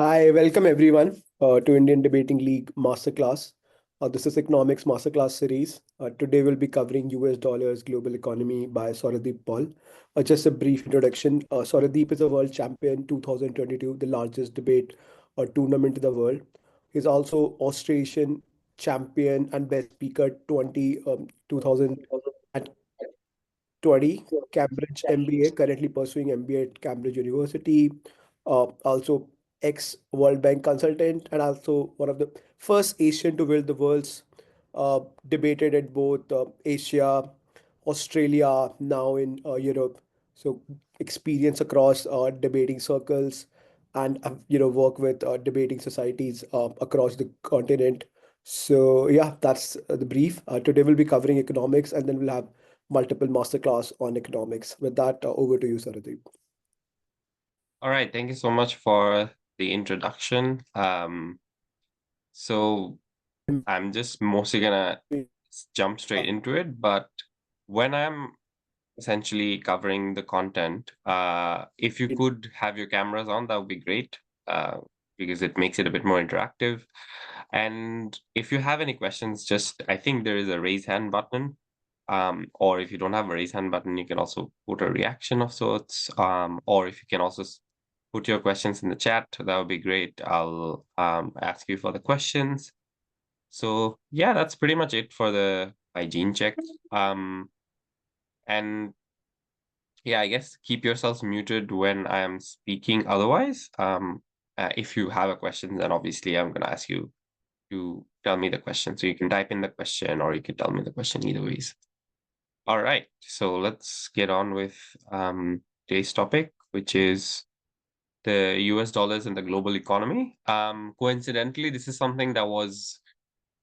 Hi, welcome everyone to Indian Debating League Masterclass. This is Economics Masterclass series. Today we'll be covering US dollars, global economy by Sourodip Paul. Just a brief introduction. Sourodip is a world champion 2022, the largest debate tournament in the world. He's also Australian champion and best speaker 2000 at 20, Cambridge MBA, currently pursuing MBA at Cambridge University. Also, ex World Bank consultant, and also one of the first Asian to win the world's debated at both Asia, Australia, now in Europe. So, experience across debating circles and work with debating societies across the continent. So yeah, that's the brief. Today we'll be covering economics, and then we'll have multiple masterclass on economics. With that, over to you, Saradeep. All right, thank you so much for the introduction. So I'm just mostly gonna jump straight into it, but when I'm essentially covering the content, if you could have your cameras on, that would be great, because it makes it a bit more interactive. And if you have any questions, I think there is a raise hand button. Or if you don't have a raise hand button, you can also put a reaction of sorts. Or if you can also put your questions in the chat, that would be great. I'll ask you for the questions. So yeah, that's pretty much it for the hygiene check. And yeah, I guess keep yourselves muted when I'm speaking. Otherwise, if you have a question, then obviously I'm going to ask you to tell me the question. So you can type in the question or you can tell me the question either ways. All right, so let's get on with today's topic, which is the US dollars and the global economy. Coincidentally, this is something that was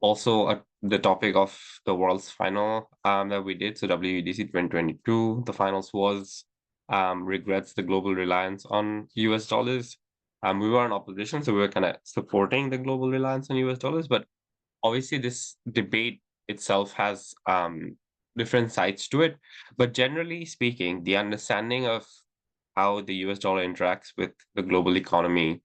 also the topic of the world's final that we did. So WUDC 2022, the finals was regrets the global reliance on US dollars. We were in opposition, so we were kind of supporting the global reliance on US dollars. But obviously, this debate itself has different sides to it. But generally speaking, the understanding of how the US dollar interacts with the global economy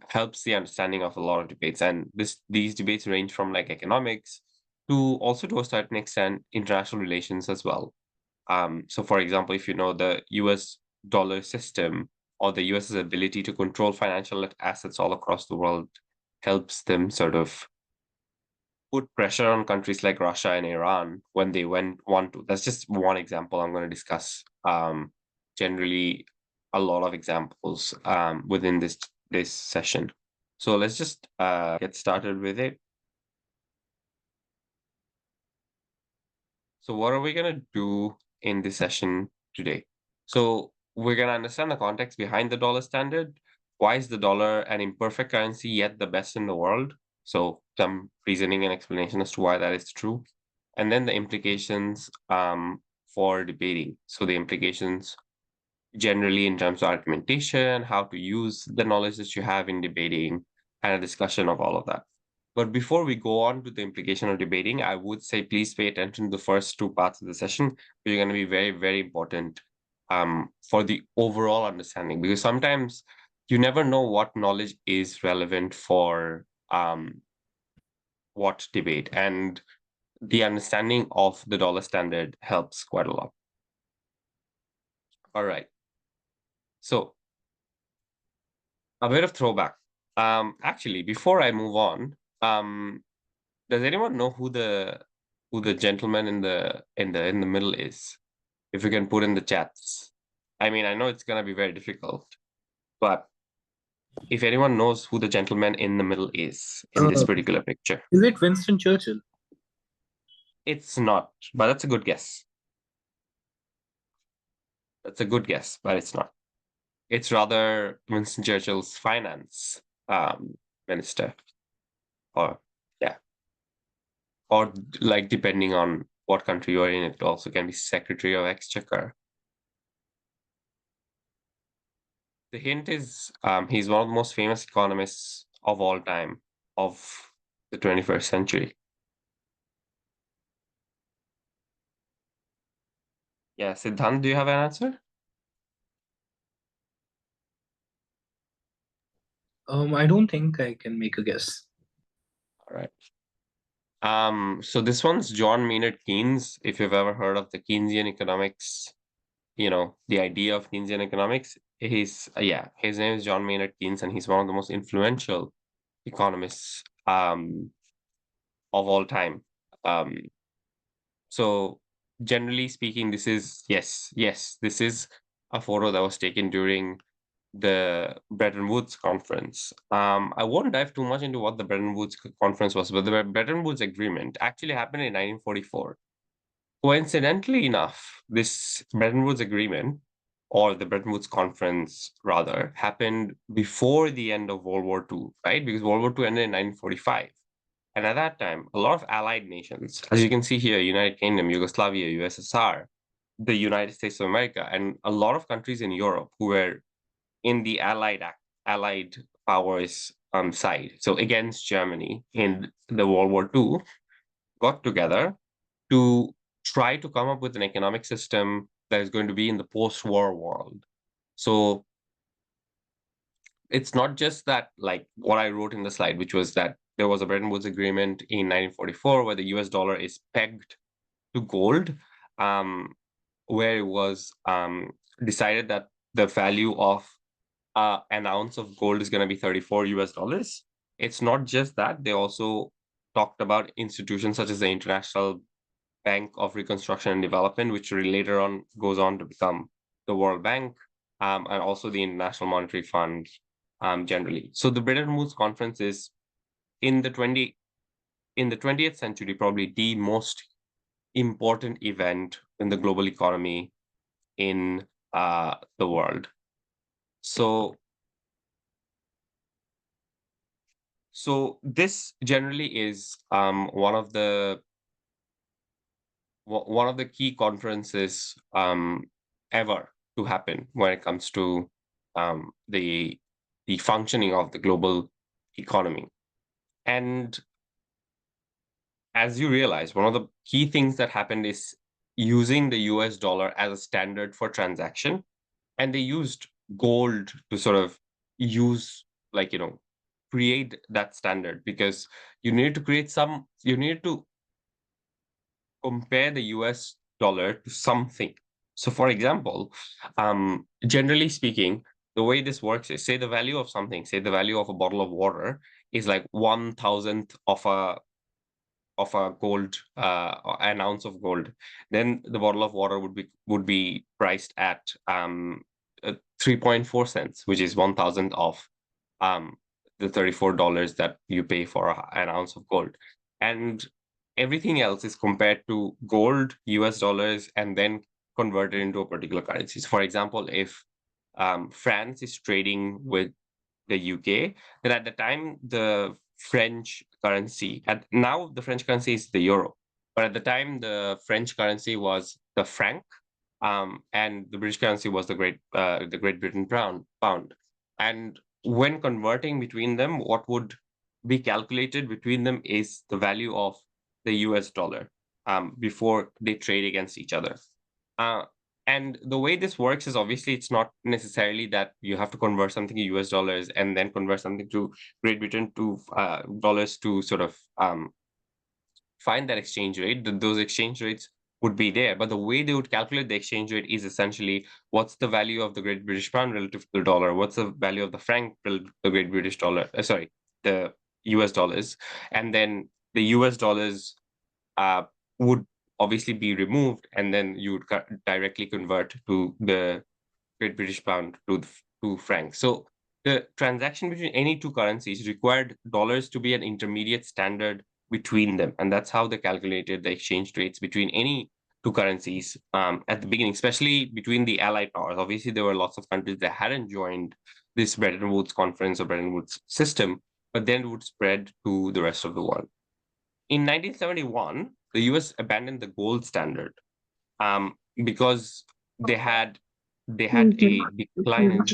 helps the understanding of a lot of debates. And these debates range from like economics to also to a certain extent international relations as well. So for example, if you know the US dollar system or the US's ability to control financial assets all across the world helps them sort of put pressure on countries like Russia and Iran when they want to. That's just one example I'm going to discuss. Generally, a lot of examples within this session. So let's just get started with it. So what are we going to do in this session today? So we're going to understand the context behind the dollar standard. Why is the dollar an imperfect currency yet the best in the world? So some reasoning and explanation as to why that is true. And then the implications for debating. So the implications generally in terms of argumentation, how to use the knowledge that you have in debating, and a discussion of all of that. But before we go on to the implication of debating, I would say please pay attention to the first two parts of the session. They're going to be very, very important for the overall understanding, because sometimes you never know what knowledge is relevant for what debate, and the understanding of the dollar standard helps quite a lot. All right. So a bit of throwback. Actually, before I move on, does anyone know who the gentleman in the middle is? If you can put in the chats. I mean, I know it's gonna be very difficult, but if anyone knows who the gentleman in the middle is in this particular picture. Is it Winston Churchill? It's not, but that's a good guess. That's a good guess, but it's not. It's rather Winston Churchill's finance minister. Or yeah. Or like depending on what country you're in, it also can be Secretary of Exchequer. The hint is he's one of the most famous economists of all time of the 21st century. Yeah, Siddhant, do you have an answer? I don't think I can make a guess. All right. So this one's John Maynard Keynes. If you've ever heard of the Keynesian economics, the idea of Keynesian economics, his name is John Maynard Keynes, and he's one of the most influential economists of all time. So generally speaking, this is this is a photo that was taken during the Bretton Woods conference. I won't dive too much into what the Bretton Woods conference was, but the Bretton Woods Agreement actually happened in 1944. Coincidentally enough, this Bretton Woods Agreement, or the Bretton Woods Conference rather, happened before the end of World War II, right? Because World War II ended in 1945. And at that time, a lot of allied nations, as you can see here, United Kingdom, Yugoslavia, USSR, the United States of America, and a lot of countries in Europe who were in the allied powers side, so against Germany in the World War II, got together to try to come up with an economic system that is going to be in the post-war world. So it's not just that, like what I wrote in the slide, which was that there was a Bretton Woods Agreement in 1944 where the US dollar is pegged to gold, where it was decided that the value of an ounce of gold is going to be 34 US dollars. It's not just that, they also talked about institutions such as the International Bank of Reconstruction and Development, which later on goes on to become the World Bank, and also the International Monetary Fund generally. So the Bretton Woods Conference is in the 20th century probably the most important event in the global economy in the world. So this generally is one of the key conferences ever to happen when it comes to the functioning of the global economy. And as you realize, one of the key things that happened is using the US dollar as a standard for transaction. And they used gold to sort of use, create that standard, because you need to compare the US dollar to something. So for example, generally speaking, the way this works is, say the value of something, say the value of a bottle of water is like 1,000th of a gold, an ounce of gold, then the bottle of water would be priced at 3.4 cents, which is 1,000th of the $34 that you pay for an ounce of gold. And everything else is compared to gold, US dollars, and then converted into a particular currency. So for example, if France is trading with the UK, then at the time the French currency, now the French currency is the euro, but at the time the French currency was the franc, and the British currency was the Great Britain pound. And when converting between them, what would be calculated between them is the value of the US dollar before they trade against each other. And the way this works is, obviously it's not necessarily that you have to convert something to US dollars and then convert something to Great Britain to dollars to sort of find that exchange rate. Those exchange rates would be there, but the way they would calculate the exchange rate is essentially what's the value of the Great British Pound relative to the dollar, what's the value of the franc relative to the Great British dollar, the US dollars, and then the US dollars would obviously be removed, and then you would directly convert to the Great British Pound to francs. So the transaction between any two currencies required dollars to be an intermediate standard between them, and that's how they calculated the exchange rates between any two currencies at the beginning, especially between the Allied powers. Obviously, there were lots of countries that hadn't joined this Bretton Woods conference or Bretton Woods system, but then it would spread to the rest of the world. In 1971, the US abandoned the gold standard because they had a decline in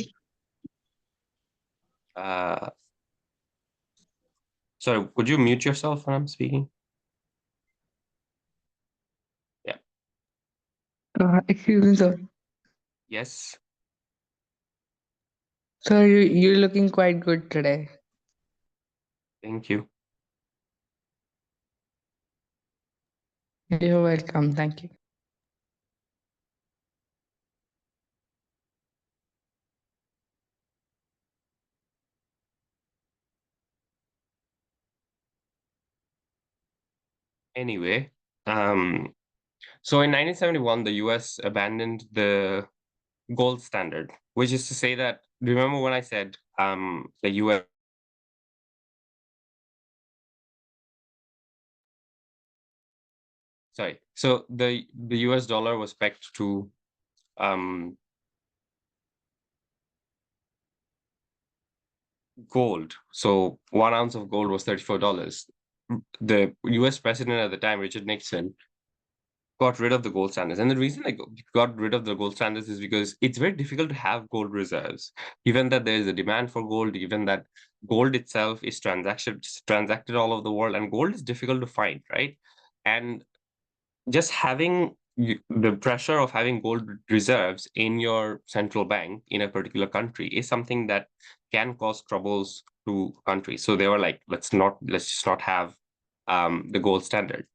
sorry, could you mute yourself when I'm speaking? Yeah. Excuse me, sir. Yes. So you're looking quite good today. Thank you. You're welcome. Thank you. Anyway, so in 1971, the US abandoned the gold standard, which is to say that, remember when I said the US sorry, so the US dollar was pegged to gold. So 1 ounce of gold was $34. The US president at the time, Richard Nixon, got rid of the gold standards. And the reason I got rid of the gold standards is because it's very difficult to have gold reserves, given that there is a demand for gold, given that gold itself is transacted all over the world, and gold is difficult to find, right? And just having the pressure of having gold reserves in your central bank in a particular country is something that can cause troubles to countries. So they were like, let's just not have the gold standard.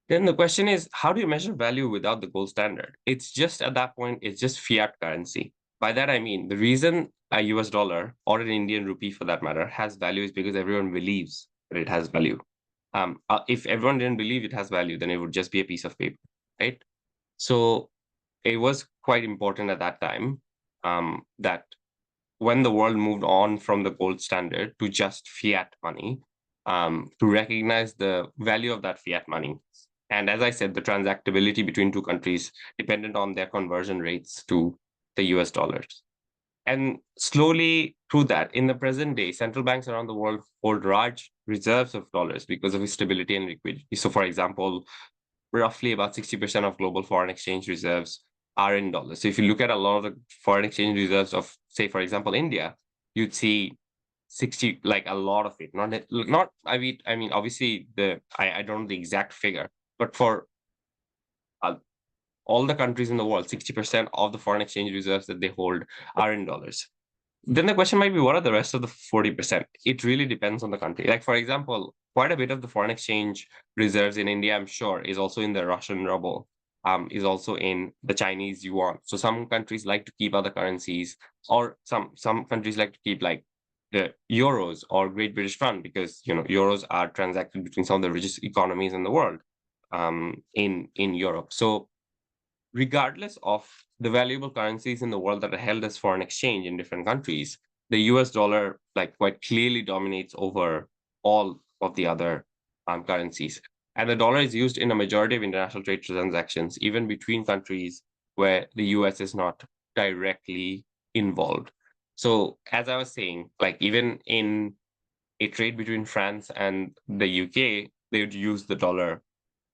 Then the question is, how do you measure value without the gold standard? It's just at that point, it's just fiat currency. By that I mean, the reason a US dollar or an Indian rupee for that matter has value is because everyone believes that it has value. If everyone didn't believe it has value, then it would just be a piece of paper, right? So it was quite important at that time that when the world moved on from the gold standard to just fiat money, to recognize the value of that fiat money. And as I said, the transactability between two countries depended on their conversion rates to the US dollars. And slowly through that, in the present day, central banks around the world hold large reserves of dollars because of its stability and liquidity. So, for example, roughly about 60% of global foreign exchange reserves are in dollars. So if you look at a lot of the foreign exchange reserves of, say, for example, India, you'd see 60, like a lot of it. I mean, obviously I don't know the exact figure, but for all the countries in the world, 60% of the foreign exchange reserves that they hold are in dollars. Then the question might be, what are the rest of the 40%? It really depends on the country. Like, for example, quite a bit of the foreign exchange reserves in India, I'm sure, is also in the Russian ruble, is also in the Chinese yuan. So some countries like to keep other currencies, or some countries like to keep like the euros or Great British Fund, because euros are transacted between some of the richest economies in the world, in Europe. So regardless of the valuable currencies in the world that are held as foreign exchange in different countries, the US dollar like quite clearly dominates over all of the other currencies. And the dollar is used in a majority of international trade transactions, even between countries where the US is not directly involved. So as I was saying, like even in a trade between France and the UK, they would use the dollar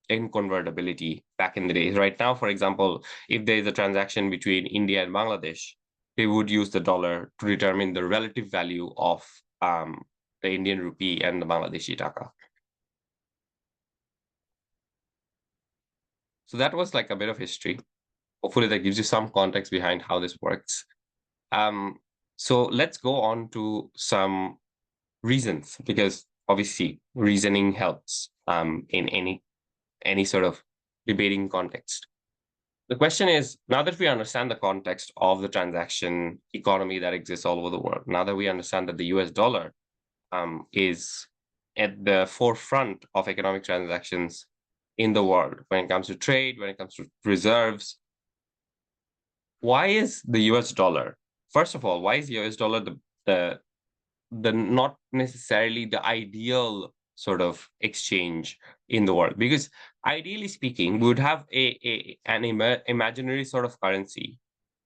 in convertibility back in the days. Right now, for example, if there is a transaction between India and Bangladesh, they would use the dollar to determine the relative value of the Indian rupee and the Bangladeshi taka. So that was like a bit of history. Hopefully that gives you some context behind how this works. So let's go on to some reasons, because obviously reasoning helps in any sort of debating context. The question is, now that we understand the context of the transaction economy that exists all over the world, now that we understand that the US dollar is at the forefront of economic transactions in the world when it comes to trade, when it comes to reserves, why is the US dollar, first of all, why is the US dollar the not necessarily the ideal sort of exchange in the world? Because ideally speaking, we would have an imaginary sort of currency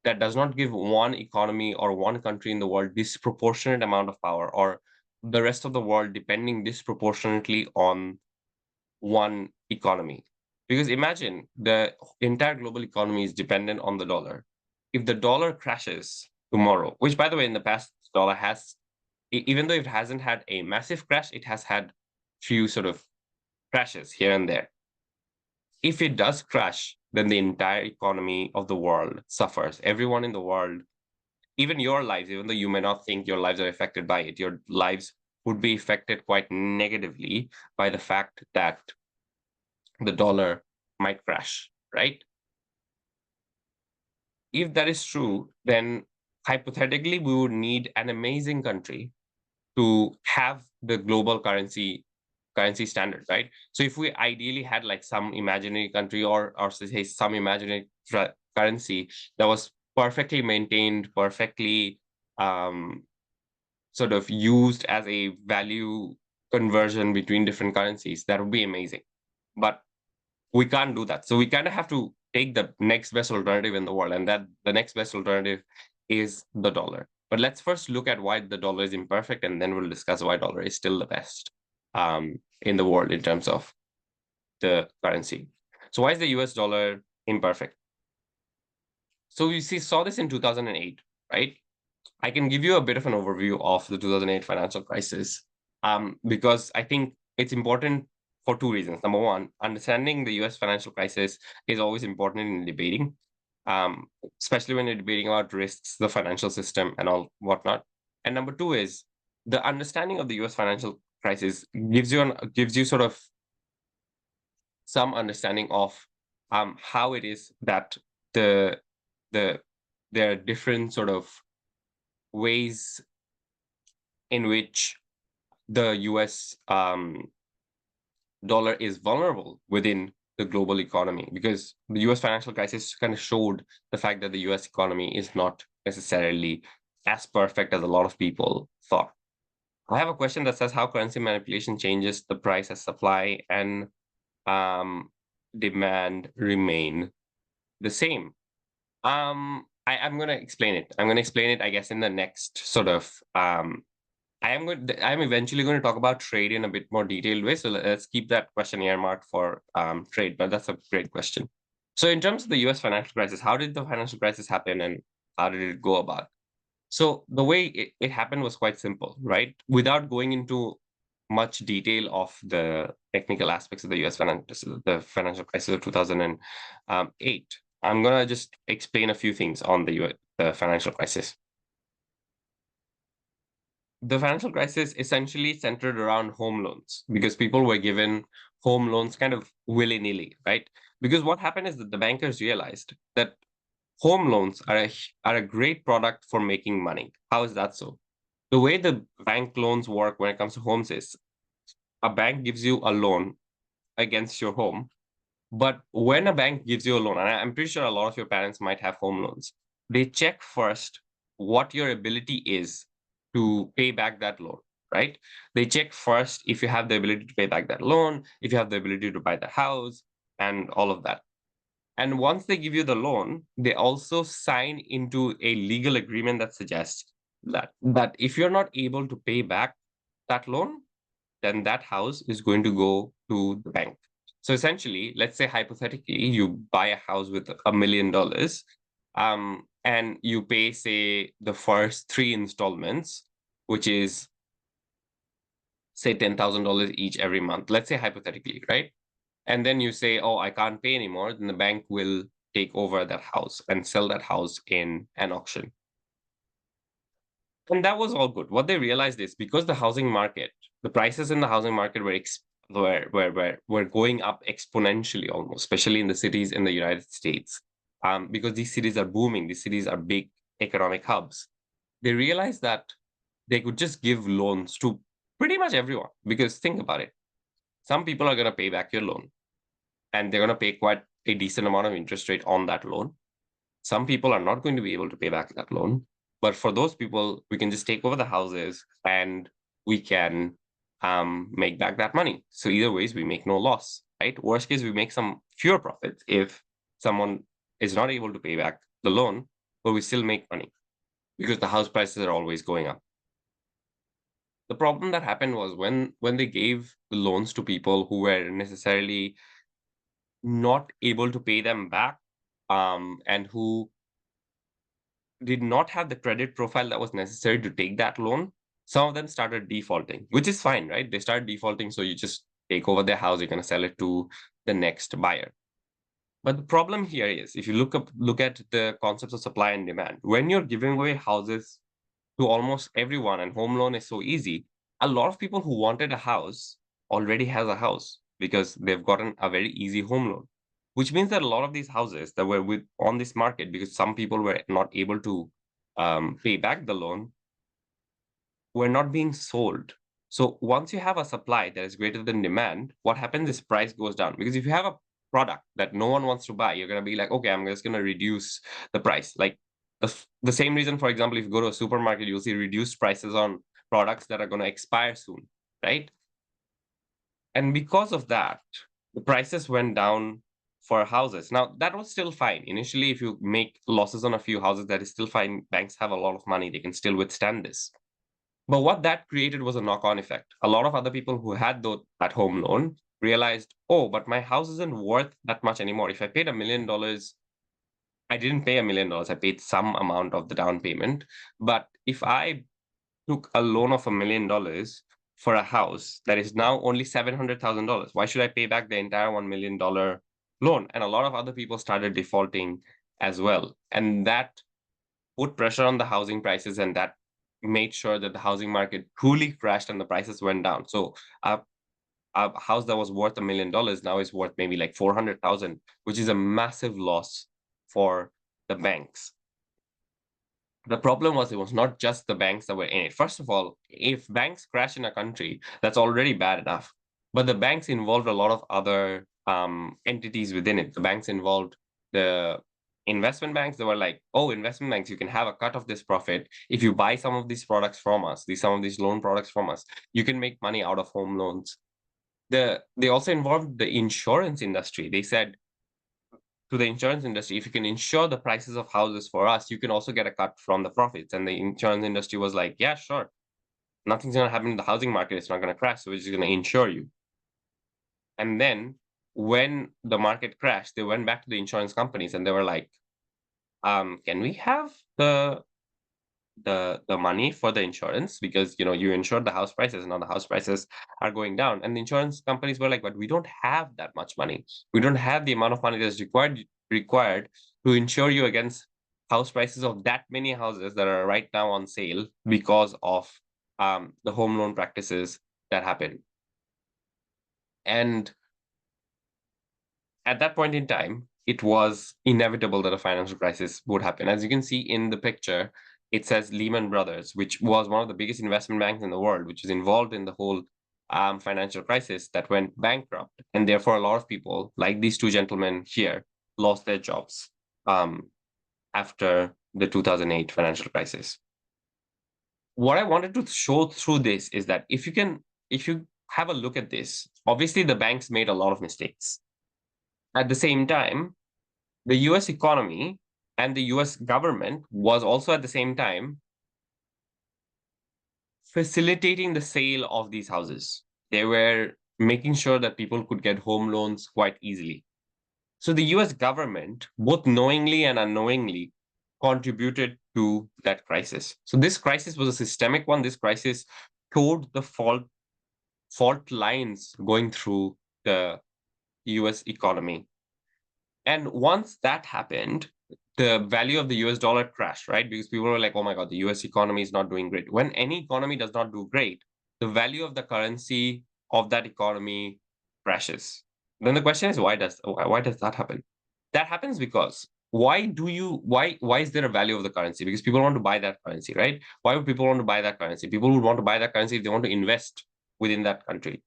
that does not give one economy or one country in the world disproportionate amount of power, or the rest of the world depending disproportionately on one economy. Because imagine the entire global economy is dependent on the dollar. If the dollar crashes tomorrow, which by the way, in the past, dollar has, even though it hasn't had a massive crash, it has had few sort of crashes here and there. If it does crash, then the entire economy of the world suffers. Everyone in the world even your lives, even though you may not think your lives are affected by it, your lives would be affected quite negatively by the fact that the dollar might crash, right? If that is true, then hypothetically, we would need an amazing country to have the global currency standard, right? So if we ideally had like some imaginary country or say some imaginary currency that was perfectly maintained, perfectly sort of used as a value conversion between different currencies, that would be amazing. But we can't do that. So we kind of have to take the next best alternative in the world, and that the next best alternative is the dollar. But let's first look at why the dollar is imperfect, and then we'll discuss why dollar is still the best in the world in terms of the currency. So why is the US dollar imperfect? So we saw this in 2008, right? I can give you a bit of an overview of the 2008 financial crisis because I think it's important for two reasons. Number one, understanding the US financial crisis is always important in debating, especially when you're debating about risks, the financial system, and all whatnot. And number two is the understanding of the US financial crisis gives you sort of some understanding of how it is that the there are different sort of ways in which the US dollar is vulnerable within the global economy, because the US financial crisis kind of showed the fact that the US economy is not necessarily as perfect as a lot of people thought. I have a question that says how currency manipulation changes the price as supply and demand remain the same. I'm going to explain it. I'm going to explain it, I guess, in the next sort of I'm eventually going to talk about trade in a bit more detailed way. So let's keep that question earmarked for trade, but that's a great question. So in terms of the US financial crisis, how did the financial crisis happen and how did it go about? So the way it happened was quite simple, right? Without going into much detail of the technical aspects of the the financial crisis of 2008, I'm going to just explain a few things on the financial crisis. The financial crisis essentially centered around home loans because people were given home loans kind of willy-nilly, right? Because what happened is that the bankers realized that home loans are a great product for making money. How is that so? The way the bank loans work when it comes to homes is a bank gives you a loan against your home. But when a bank gives you a loan, and I'm pretty sure a lot of your parents might have home loans, they check first what your ability is to pay back that loan, right? They check first if you have the ability to pay back that loan, if you have the ability to buy the house, and all of that. And once they give you the loan, they also sign into a legal agreement that suggests that if you're not able to pay back that loan, then that house is going to go to the bank. So essentially, let's say hypothetically, you buy a house with $1 million, and you pay, say, the first 3 installments, which is, say, $10,000 each every month. Let's say hypothetically, right? And then you say, oh, I can't pay anymore, then the bank will take over that house and sell that house in an auction. And that was all good. What they realized is because the housing market, the prices in the housing market were going up exponentially almost, especially in the cities in the United States, because these cities are booming, these cities are big economic hubs. They realized that they could just give loans to pretty much everyone, because think about it. Some people are going to pay back your loan, and they're going to pay quite a decent amount of interest rate on that loan. Some people are not going to be able to pay back that loan. But for those people, we can just take over the houses and we can make back that money. So either ways, we make no loss, right? Worst case, we make some fewer profits if someone is not able to pay back the loan, but we still make money because the house prices are always going up. The problem that happened was when they gave the loans to people who were necessarily not able to pay them back, and who did not have the credit profile that was necessary to take that loan, some of them started defaulting, which is fine, right? They start defaulting, so you just take over their house, you're going to sell it to the next buyer. But the problem here is, if you look at the concepts of supply and demand, when you're giving away houses to almost everyone and home loan is so easy, a lot of people who wanted a house already has a house because they've gotten a very easy home loan, which means that a lot of these houses that were on this market because some people were not able to pay back the loan were not being sold. So once you have a supply that is greater than demand, what happens is price goes down. Because if you have a product that no one wants to buy, you're going to be like, okay, I'm just going to reduce the price. Like the same reason, for example, if you go to a supermarket, you'll see reduced prices on products that are going to expire soon, right? And because of that, the prices went down for houses. Now, that was still fine. Initially, if you make losses on a few houses, that is still fine. Banks have a lot of money. They can still withstand this. But what that created was a knock-on effect. A lot of other people who had that home loan realized, oh, but my house isn't worth that much anymore. If I paid $1 million, I didn't pay $1 million. I paid some amount of the down payment. But if I took a loan of $1 million for a house that is now only $700,000, why should I pay back the entire $1 million loan? And a lot of other people started defaulting as well. And that put pressure on the housing prices, and that made sure that the housing market truly crashed and the prices went down. So a house that was worth $1 million now is worth maybe like 400,000, which is a massive loss for the banks. The problem was it was not just the banks that were in it. First of all, if banks crash in a country, that's already bad enough. But the banks involved a lot of other entities within it. The banks involved the investment banks. They were like, oh, investment banks, you can have a cut of this profit if you buy some of these products from us, some of these loan products from us. You can make money out of home loans. They also involved the insurance industry. They said to the insurance industry, if you can insure the prices of houses for us, you can also get a cut from the profits. And the insurance industry was like, yeah, sure. Nothing's going to happen in the housing market. It's not going to crash. So we're just going to insure you. And then when the market crashed, they went back to the insurance companies and they were like, can we have the money for the insurance, because you insured the house prices and now the house prices are going down. And the insurance companies were like, but we don't have that much money. We don't have the amount of money that's required to insure you against house prices of that many houses that are right now on sale because of the home loan practices that happen. And at that point in time, it was inevitable that a financial crisis would happen. As you can see in the picture, it says Lehman Brothers, which was one of the biggest investment banks in the world, which is involved in the whole financial crisis that went bankrupt. And therefore, a lot of people, like these two gentlemen here, lost their jobs after the 2008 financial crisis. What I wanted to show through this is that if you have a look at this, obviously the banks made a lot of mistakes. At the same time, the US economy and the US government was also at the same time facilitating the sale of these houses. They were making sure that people could get home loans quite easily. So the US government, both knowingly and unknowingly, contributed to that crisis. So this crisis was a systemic one. This crisis showed the fault lines going through the US economy. And once that happened, the value of the US dollar crashed, right? Because people were like, oh my God, the US economy is not doing great. When any economy does not do great, the value of the currency of that economy crashes. Then the question is, why does that happen? That happens because why is there a value of the currency? Because people want to buy that currency, right? Why would people want to buy that currency? People would want to buy that currency if they want to invest within that country.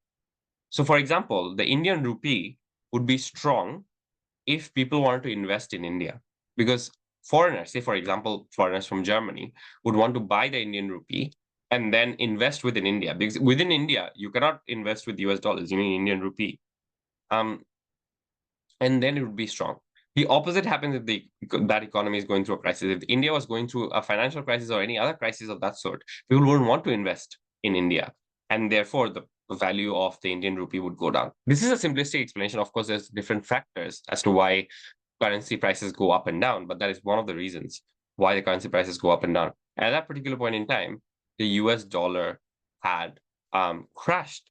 So for example, the Indian rupee would be strong if people wanted to invest in India, because foreigners, say for example, foreigners from Germany would want to buy the Indian rupee and then invest within India, because within India, you cannot invest with US dollars, you need Indian rupee. And then it would be strong. The opposite happens if that economy is going through a crisis. If India was going through a financial crisis or any other crisis of that sort, people wouldn't want to invest in India. And therefore, the value of the Indian rupee would go down. This is a simplistic explanation. Of course, there's different factors as to why currency prices go up and down, but that is one of the reasons why the currency prices go up and down. At that particular point in time, the US dollar had crashed.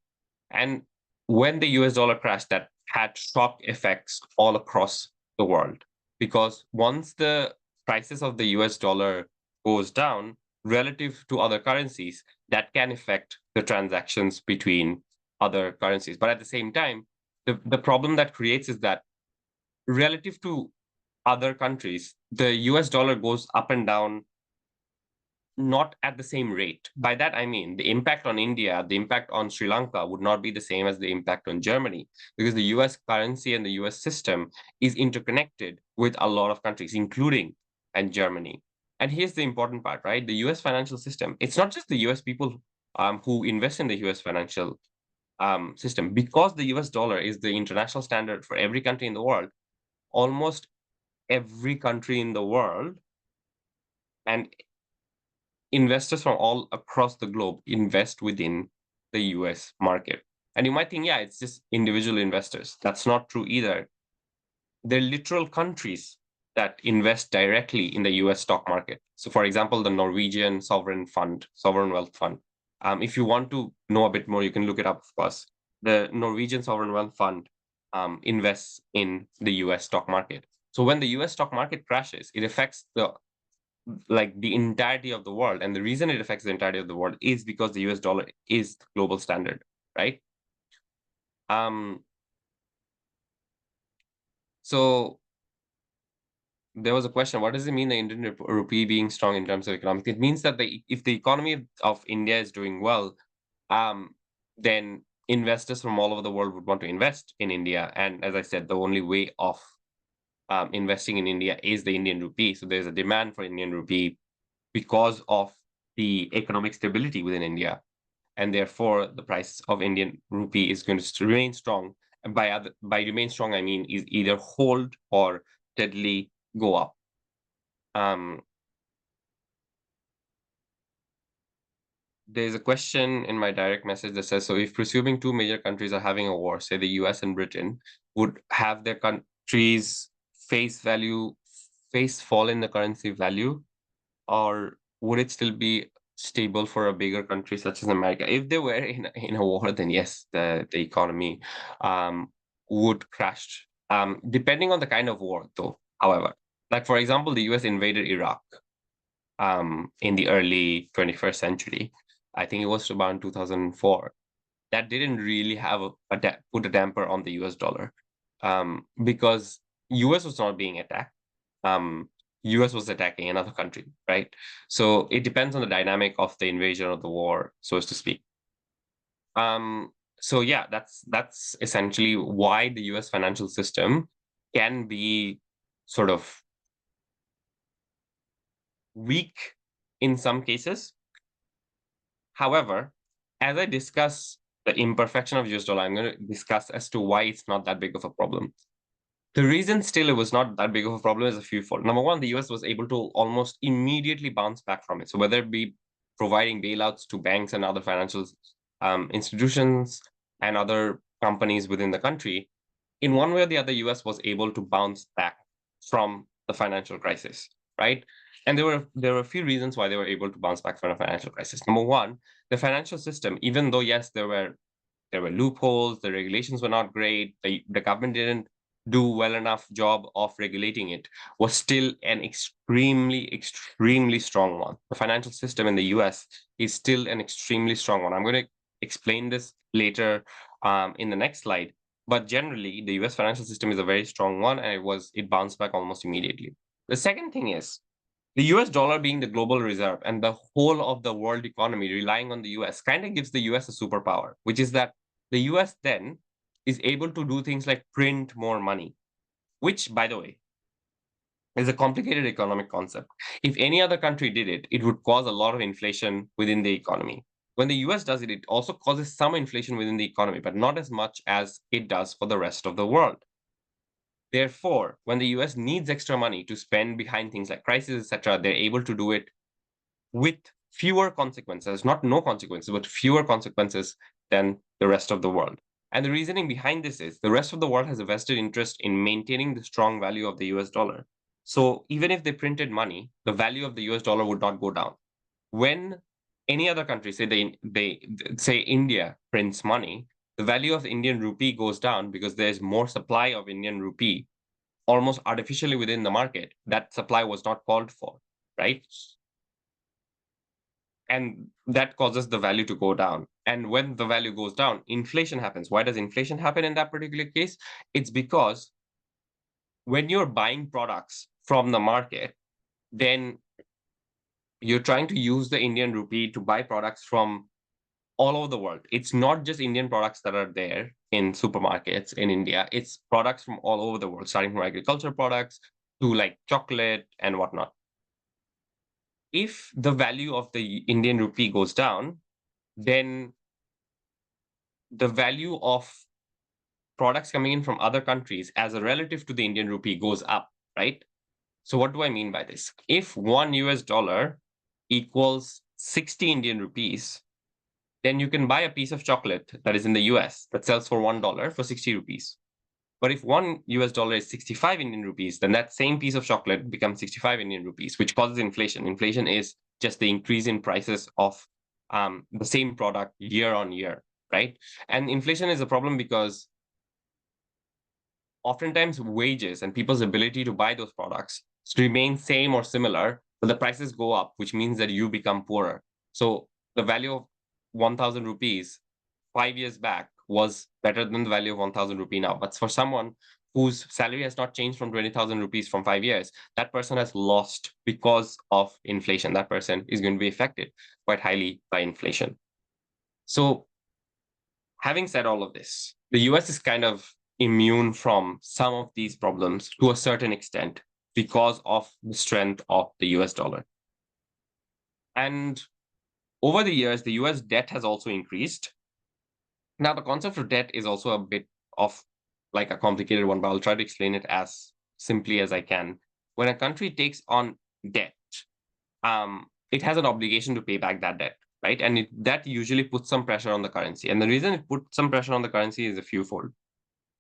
And when the US dollar crashed, that had shock effects all across the world, because once the prices of the US dollar goes down relative to other currencies, that can affect the transactions between other currencies. But at the same time, the problem that creates is that relative to other countries, the US dollar goes up and down not at the same rate. By that, I mean the impact on India, the impact on Sri Lanka would not be the same as the impact on Germany, because the US currency and the US system is interconnected with a lot of countries, including and Germany. And here's the important part, right? The US financial system, it's not just the US people who invest in the US financial system. Because the US dollar is the international standard for every country in the world, almost every country in the world and investors from all across the globe invest within the US market. And you might think, yeah, it's just individual investors. That's not true either. They're literal countries that invest directly in the US stock market. So, for example, the Norwegian Sovereign Wealth Fund. If you want to know a bit more, you can look it up, of course. The Norwegian Sovereign Wealth Fund invests in the US stock market. So when the US stock market crashes, it affects the entirety of the world. And the reason it affects the entirety of the world is because the US dollar is the global standard, right? So there was a question, what does it mean the Indian rupee being strong in terms of economics? It means that if the economy of India is doing well, then investors from all over the world would want to invest in India. And as I said, the only way of investing in India is the Indian rupee. So there's a demand for Indian rupee because of the economic stability within India. And therefore, the price of Indian rupee is going to remain strong. And by remain strong, I mean is either hold or steadily go up. There's a question in my direct message that says, so if presuming two major countries are having a war, say the US and Britain, would have their countries' face fall in the currency value, or would it still be stable for a bigger country such as America? If they were in a war, then yes, the economy would crash. Depending on the kind of war, though, however. Like, for example, the US invaded Iraq in the early 21st century. I think it was about 2004. That didn't really have put a damper on the US dollar because US was not being attacked. US was attacking another country, right? So it depends on the dynamic of the invasion of the war, so as to speak. So yeah, that's essentially why the US financial system can be sort of weak in some cases. However, as I discuss the imperfection of US dollar, I'm going to discuss as to why it's not that big of a problem. The reason still it was not that big of a problem is a fewfold. Number one, the US was able to almost immediately bounce back from it. So whether it be providing bailouts to banks and other financial institutions and other companies within the country, in one way or the other, US was able to bounce back from the financial crisis, right? And there were a few reasons why they were able to bounce back from a financial crisis. Number one, the financial system, even though yes, there were loopholes, the regulations were not great, the government didn't do well enough job of regulating it, was still an extremely strong one. The financial system in the US is still an extremely strong one. I'm going to explain this later in the next slide. But generally, the US financial system is a very strong one, and it bounced back almost immediately. The second thing is the US dollar being the global reserve and the whole of the world economy relying on the US kind of gives the US a superpower, which is that the US then is able to do things like print more money, which, by the way, is a complicated economic concept. If any other country did it, it would cause a lot of inflation within the economy. When the US does it, it also causes some inflation within the economy, but not as much as it does for the rest of the world. Therefore, when the US needs extra money to spend behind things like crises, etc., they're able to do it with fewer consequences, not no consequences, but fewer consequences than the rest of the world. And the reasoning behind this is the rest of the world has a vested interest in maintaining the strong value of the US dollar. So even if they printed money, the value of the US dollar would not go down. When any other country, say India prints money, the value of the Indian rupee goes down because there's more supply of Indian rupee almost artificially within the market, that supply was not called for, right? And that causes the value to go down. And when the value goes down, inflation happens. Why does inflation happen in that particular case? It's because when you're buying products from the market, then you're trying to use the Indian rupee to buy products from all over the world. It's not just Indian products that are there in supermarkets in India. It's products from all over the world, starting from agriculture products to like chocolate and whatnot. If the value of the Indian rupee goes down, then the value of products coming in from other countries as a relative to the Indian rupee goes up, right? So what do I mean by this? If $1 equals 60 Indian rupees, then you can buy a piece of chocolate that is in the US that sells for $1 for 60 rupees. But if $1 is 65 Indian rupees, then that same piece of chocolate becomes 65 Indian rupees, which causes inflation. Inflation is just the increase in prices of the same product year on year, right? And inflation is a problem because oftentimes wages and people's ability to buy those products remain same or similar, but the prices go up, which means that you become poorer. So the value of 1,000 rupees 5 years back was better than the value of 1,000 rupee now. But for someone whose salary has not changed from 20,000 rupees from 5 years, that person has lost because of inflation. That person is going to be affected quite highly by inflation. So having said all of this, the US is kind of immune from some of these problems to a certain extent because of the strength of the US dollar. And over the years, the US debt has also increased. Now, the concept of debt is also a bit of like a complicated one, but I'll try to explain it as simply as I can. When a country takes on debt, it has an obligation to pay back that debt, right? And that usually puts some pressure on the currency. And the reason it puts some pressure on the currency is a fewfold.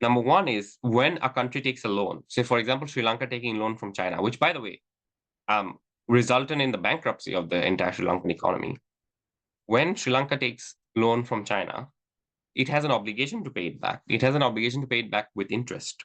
Number one is when a country takes a loan, say, for example, Sri Lanka taking a loan from China, which, by the way, resulted in the bankruptcy of the entire Sri Lankan economy. When Sri Lanka takes loan from China, it has an obligation to pay it back. It has an obligation to pay it back with interest.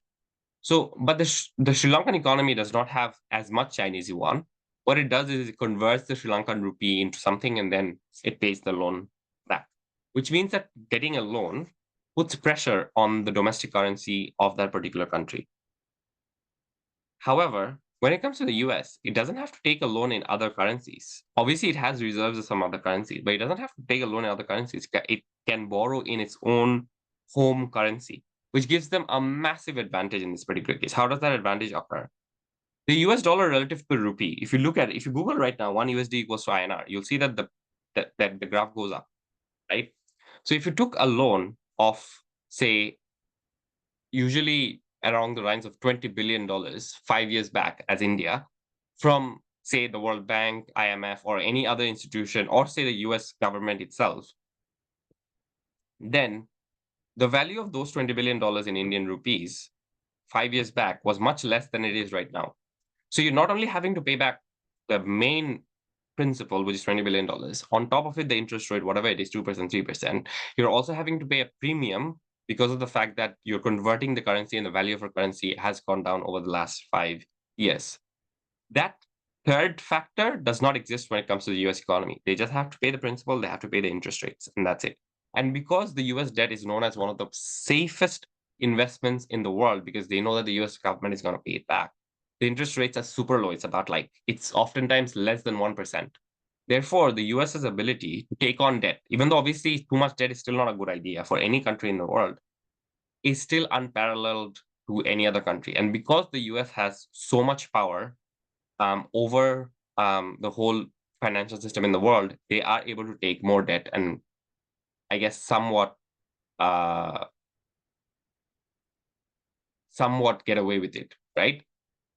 So, but the Sri Lankan economy does not have as much Chinese yuan. What it does is it converts the Sri Lankan rupee into something and then it pays the loan back, which means that getting a loan puts pressure on the domestic currency of that particular country. However, when it comes to the US, it doesn't have to take a loan in other currencies. Obviously, it has reserves of some other currencies, but it doesn't have to take a loan in other currencies. It can borrow in its own home currency, which gives them a massive advantage in this particular case. How does that advantage occur? The US dollar relative to the rupee, if you Google right now, 1 USD equals to INR, you'll see that the graph goes up, right? So if you took a loan of, say, usually around the lines of $20 billion 5 years back as India from, say, the World Bank, IMF, or any other institution, or say the US government itself, then the value of those $20 billion in Indian rupees 5 years back was much less than it is right now. So you're not only having to pay back the main principal, which is $20 billion, on top of it, the interest rate, whatever it is, 2%, 3%, you're also having to pay a premium because of the fact that you're converting the currency and the value of a currency has gone down over the last 5 years. That third factor does not exist when it comes to the US economy. They just have to pay the principal, they have to pay the interest rates, and that's it. And because the US debt is known as one of the safest investments in the world because they know that the US government is going to pay it back, the interest rates are super low. It's about it's oftentimes less than 1%. Therefore, the US's ability to take on debt, even though obviously too much debt is still not a good idea for any country in the world, is still unparalleled to any other country. And because the US has so much power over the whole financial system in the world, they are able to take more debt and I guess somewhat get away with it, right?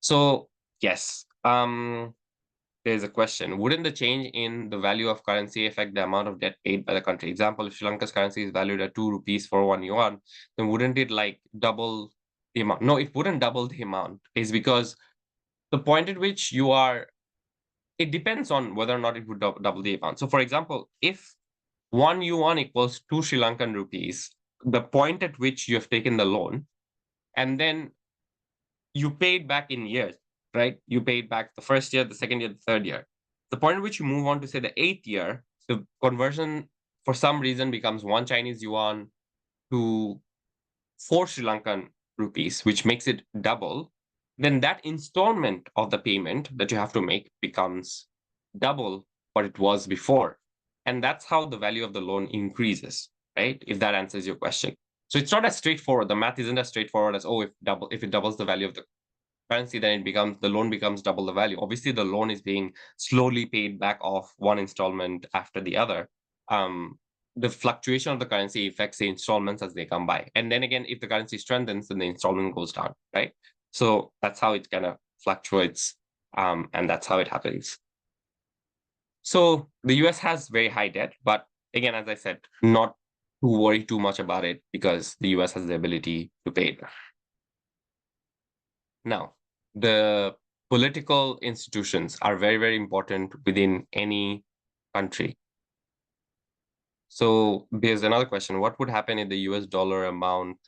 So yes, there's a question. Wouldn't the change in the value of currency affect the amount of debt paid by the country? Example, if Sri Lanka's currency is valued at 2 rupees for 1 yuan, then wouldn't it double the amount? No, it wouldn't double the amount. Is because the point at which you are, it depends on whether or not it would double the amount. So for example, if 1 yuan equals 2 Sri Lankan rupees, the point at which you have taken the loan, and then you paid back in years, right? You paid back the first year, the second year, the third year. The point at which you move on to say the 8th year, the conversion for some reason becomes 1 Chinese yuan to 4 Sri Lankan rupees, which makes it double. Then that installment of the payment that you have to make becomes double what it was before. And that's how the value of the loan increases, right? If that answers your question. So it's not as straightforward. The math isn't as straightforward as, oh, if it doubles the value of the currency, then the loan becomes double the value. Obviously, the loan is being slowly paid back off one installment after the other. The fluctuation of the currency affects the installments as they come by. And then again, if the currency strengthens, then the installment goes down, right? So that's how it kind of fluctuates, and that's how it happens. So the US has very high debt, but again, as I said, not to worry too much about it because the US has the ability to pay it back. Now, the political institutions are very, very important within any country. So there's another question. What would happen if the US dollar amount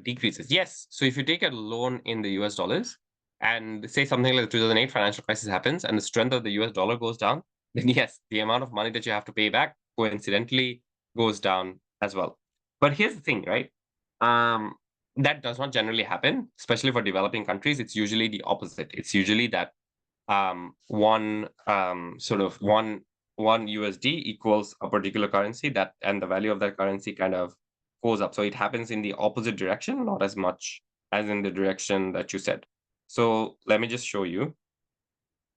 decreases? Yes. So if you take a loan in the US dollars and say something like the 2008 financial crisis happens and the strength of the US dollar goes down, then yes, the amount of money that you have to pay back coincidentally goes down as well. But here's the thing, right? That does not generally happen, especially for developing countries. It's usually the opposite. It's usually that one USD equals a particular currency and the value of that currency kind of goes up. So it happens in the opposite direction, not as much as in the direction that you said. So let me just show you.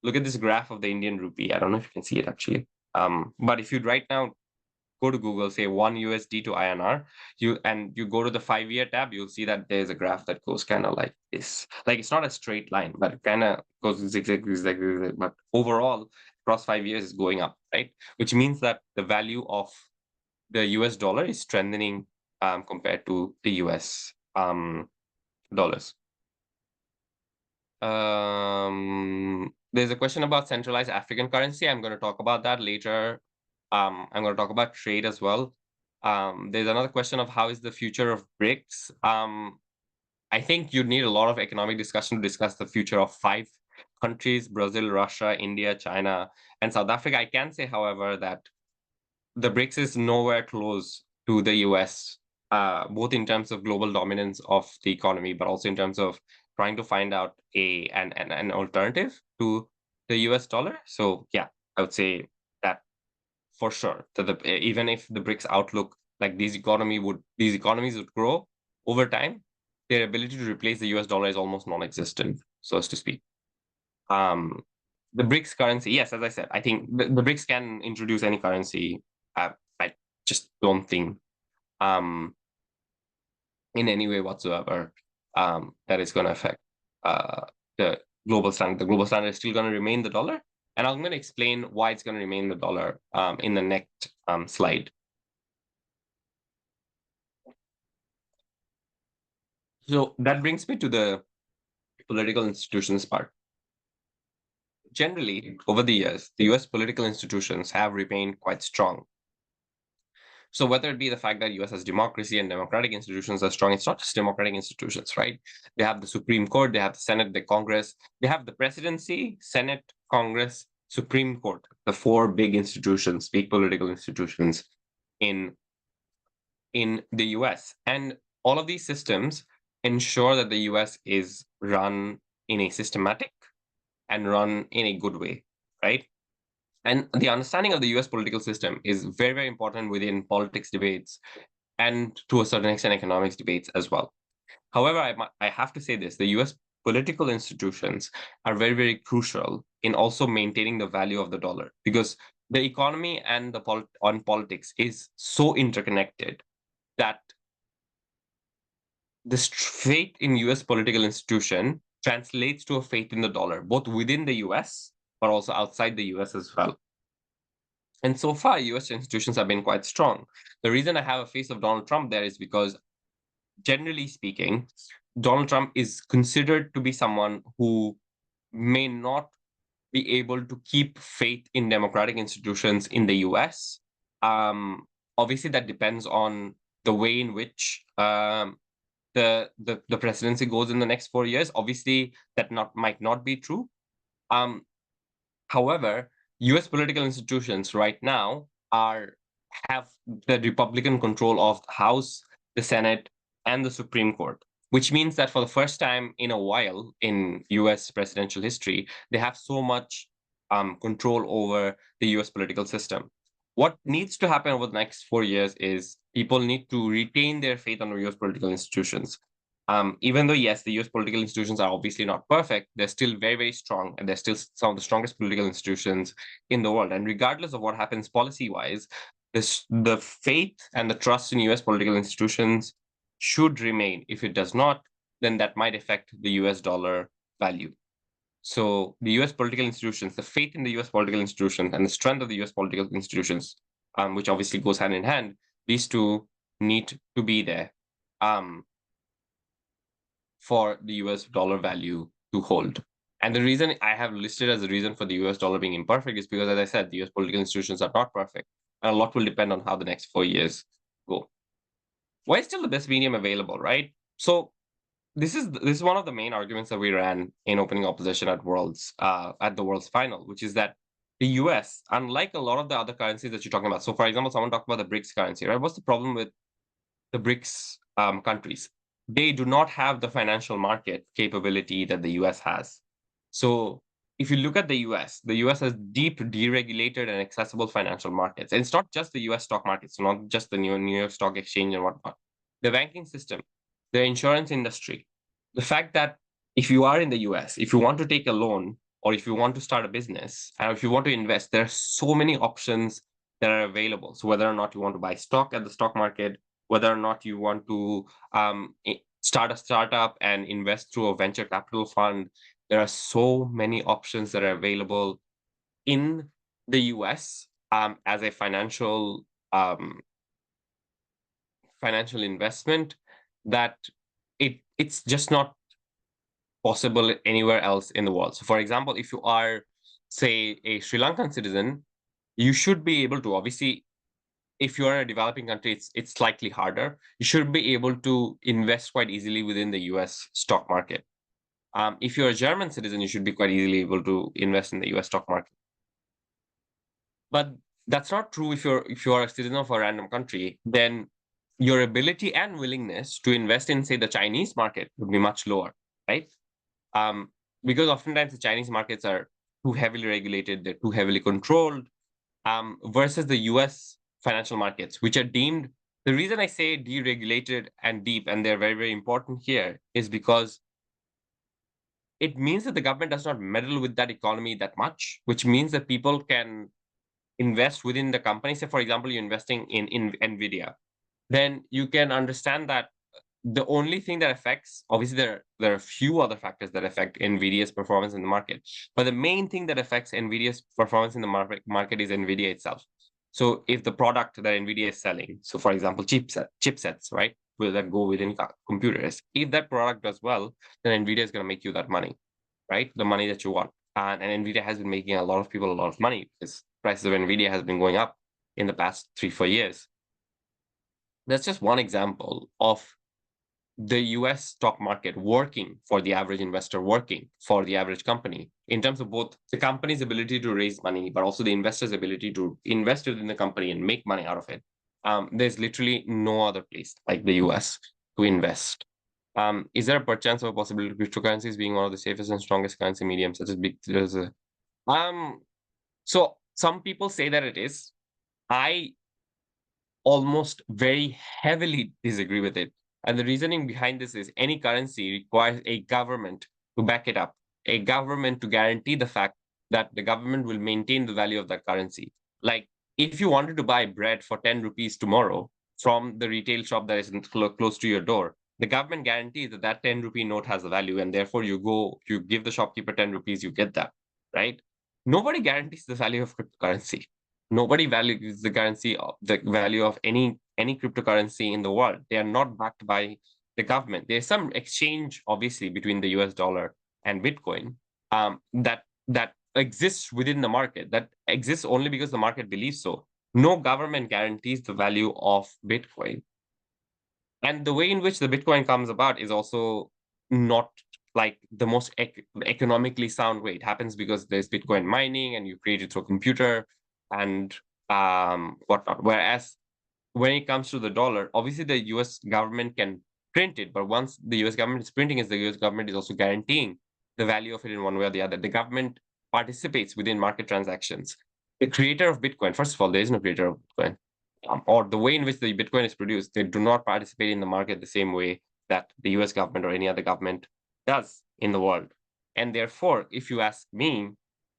Look at this graph of the Indian rupee. I don't know if you can see it actually. But if you right now go to Google, say 1 USD to INR, you go to the 5-year tab, you'll see that there's a graph that goes kind of like this. Like it's not a straight line, but it kind of goes zigzag. But overall, across 5 years is going up, right? Which means that the value of the US dollar is strengthening compared to the US dollars. There's a question about centralized African currency. I'm going to talk about that later. I'm going to talk about trade as well. There's another question of how is the future of BRICS. I think you need a lot of economic discussion to discuss the future of 5 countries: Brazil, Russia, India, China, and South Africa. I can say, however, that the BRICS is nowhere close to the US, both in terms of global dominance of the economy, but also in terms of trying to find out an alternative to the US dollar. So yeah, I would say that for sure. That even if the BRICS outlook, like these economies would grow over time, their ability to replace the US dollar is almost non-existent, so as to speak. The BRICS currency, yes, as I said, I think the BRICS can introduce any currency. I just don't think in any way whatsoever that is going to affect the global standard. The global standard is still going to remain the dollar. And I'm going to explain why it's going to remain the dollar in the next slide. So that brings me to the political institutions part. Generally, over the years, the US political institutions have remained quite strong. So whether it be the fact that US has democracy and democratic institutions are strong, it's not just democratic institutions, right? They have the Supreme Court, they have the Senate, the Congress, they have the presidency, Senate, Congress, Supreme Court, the 4 big institutions, big political institutions in the US. And all of these systems ensure that the US is run in a systematic and run in a good way, right? And the understanding of the US political system is very, very important within politics debates and to a certain extent economics debates as well. However, I have to say this, the US political institutions are very, very crucial in also maintaining the value of the dollar because the economy and the politics is so interconnected that this faith in US political institution translates to a faith in the dollar, both within the US, but also outside the US as well. And so far, US institutions have been quite strong. The reason I have a face of Donald Trump there is because, generally speaking, Donald Trump is considered to be someone who may not be able to keep faith in democratic institutions in the US. Obviously, that depends on the way in which the presidency goes in the next 4 years. Obviously, that might not be true. However, U.S. political institutions right now have the Republican control of the House, the Senate, and the Supreme Court, which means that for the first time in a while in U.S. presidential history, they have so much control over the U.S. political system. What needs to happen over the next 4 years is people need to retain their faith on the U.S. political institutions. Even though, yes, the US political institutions are obviously not perfect, they're still very, very strong, and they're still some of the strongest political institutions in the world. And regardless of what happens policy-wise, the faith and the trust in US political institutions should remain. If it does not, then that might affect the US dollar value. So the US political institutions, the faith in the US political institutions and the strength of the US political institutions, which obviously goes hand in hand, these two need to be there. For the US dollar value to hold. And the reason I have listed as a reason for the US dollar being imperfect is because, as I said, the US political institutions are not perfect. And a lot will depend on how the next 4 years go. Why is still the best medium available, right? So this is one of the main arguments that we ran in opening opposition at the World's final, which is that the US, unlike a lot of the other currencies that you're talking about, so for example, someone talked about the BRICS currency, right? What's the problem with the BRICS countries? They do not have the financial market capability that the US has. So if you look at the US has deep, deregulated, and accessible financial markets. And it's not just the US stock market, so not just the New York Stock Exchange and whatnot. The banking system, the insurance industry, the fact that if you are in the US, if you want to take a loan, or if you want to start a business, and if you want to invest, there are so many options that are available. So whether or not you want to buy stock at the stock market, whether or not you want to start a startup and invest through a venture capital fund, there are so many options that are available in the US as a financial investment that it's just not possible anywhere else in the world. So for example, if you are, say, a Sri Lankan citizen, you should be able to, obviously, if you're in a developing country, it's slightly harder. You should be able to invest quite easily within the US stock market. If you're a German citizen, you should be quite easily able to invest in the US stock market. But that's not true if you're a citizen of a random country. Then your ability and willingness to invest in, say, the Chinese market would be much lower, right? Because oftentimes the Chinese markets are too heavily regulated, they're too heavily controlled, versus the US financial markets, which are deemed, the reason I say deregulated and deep, and they're very, very important here, is because it means that the government does not meddle with that economy that much, which means that people can invest within the company. Say, for example, you're investing in NVIDIA, then you can understand that the only thing that affects, obviously there are a few other factors that affect NVIDIA's performance in the market, but the main thing that affects NVIDIA's performance in the market is NVIDIA itself. So if the product that NVIDIA is selling, so for example, chipsets, right, that go within computers, if that product does well, then NVIDIA is going to make you that money, right? The money that you want. And NVIDIA has been making a lot of people a lot of money because prices of NVIDIA has been going up in the past 3-4 years. That's just one example of the US stock market working for the average investor, working for the average company, in terms of both the company's ability to raise money, but also the investor's ability to invest within the company and make money out of it. There's literally no other place like the US to invest. Is there a perchance of a possibility of cryptocurrencies being one of the safest and strongest currency mediums, such as big? So some people say that it is. I almost very heavily disagree with it. And the reasoning behind this is any currency requires a government to back it up, a government to guarantee the fact that the government will maintain the value of that currency. Like if you wanted to buy bread for 10 rupees tomorrow from the retail shop that is close to your door, the government guarantees that that 10 rupee note has a value, and therefore you give the shopkeeper 10 rupees, you get that, right? Nobody guarantees the value of cryptocurrency. Nobody values the value of any cryptocurrency in the world. They are not backed by the government. There's some exchange, obviously, between the US dollar and Bitcoin that exists within the market, that exists only because the market believes so. No government guarantees the value of Bitcoin. And the way in which the Bitcoin comes about is also not like the most economically sound way. It happens because there's Bitcoin mining and you create it through a computer and whatnot. Whereas when it comes to the dollar, obviously the US government can print it, but once the US government is printing it, the US government is also guaranteeing the value of it in one way or the other. The government participates within market transactions. The creator of Bitcoin, first of all, there is no creator of Bitcoin. Or the way in which the Bitcoin is produced, they do not participate in the market the same way that the US government or any other government does in the world. And therefore, if you ask me,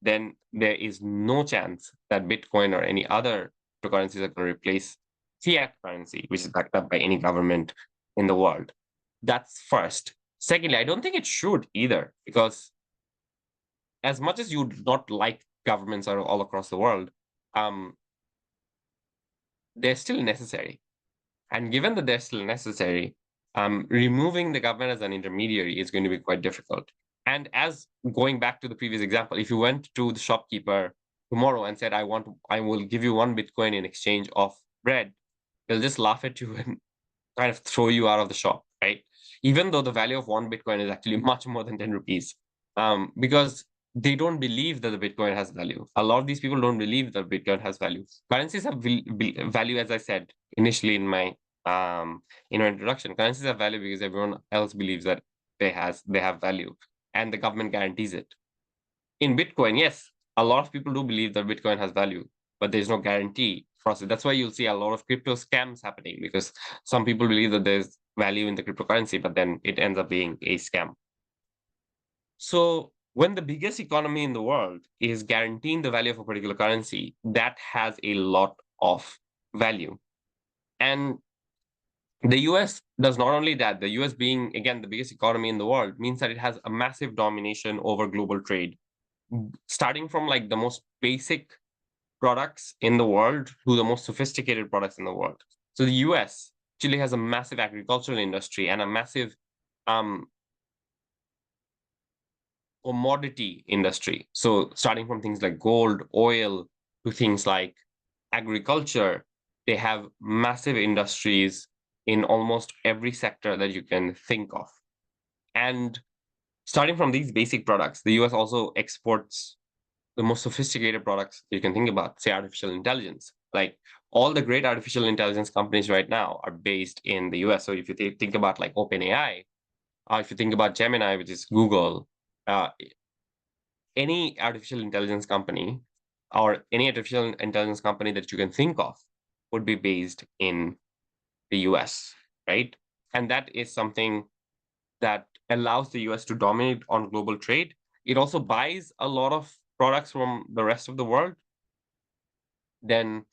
then there is no chance that Bitcoin or any other cryptocurrencies are going to replace fiat currency, which is backed up by any government in the world. That's first. Secondly, I don't think it should either, because as much as you do not like governments all across the world, they're still necessary. And given that they're still necessary, removing the government as an intermediary is going to be quite difficult. And as going back to the previous example, if you went to the shopkeeper tomorrow and said, I will give you 1 Bitcoin in exchange of bread, they'll just laugh at you and kind of throw you out of the shop, right? Even though the value of 1 Bitcoin is actually much more than 10 rupees, because they don't believe that the Bitcoin has value. A lot of these people don't believe that Bitcoin has value. Currencies have value, as I said initially in my introduction. Currencies have value because everyone else believes that they have value, and the government guarantees it. In Bitcoin, yes, a lot of people do believe that Bitcoin has value, but there's no guarantee for us. That's why you'll see a lot of crypto scams happening, because some people believe that there's value in the cryptocurrency, but then it ends up being a scam. So when the biggest economy in the world is guaranteeing the value of a particular currency, that has a lot of value. And the US does not only that, the US being, again, the biggest economy in the world means that it has a massive domination over global trade, starting from like the most basic products in the world to the most sophisticated products in the world. So the US actually has a massive agricultural industry and a massive commodity industry. So starting from things like gold, oil, to things like agriculture, they have massive industries in almost every sector that you can think of. And starting from these basic products, the US also exports the most sophisticated products you can think about, say artificial intelligence. Like all the great artificial intelligence companies right now are based in the US. So if you think about like OpenAI, if you think about Gemini, which is Google, any artificial intelligence company or any artificial intelligence company that you can think of would be based in the US, right? And that is something that allows the US to dominate on global trade. It also buys a lot of products from the rest of the world. Then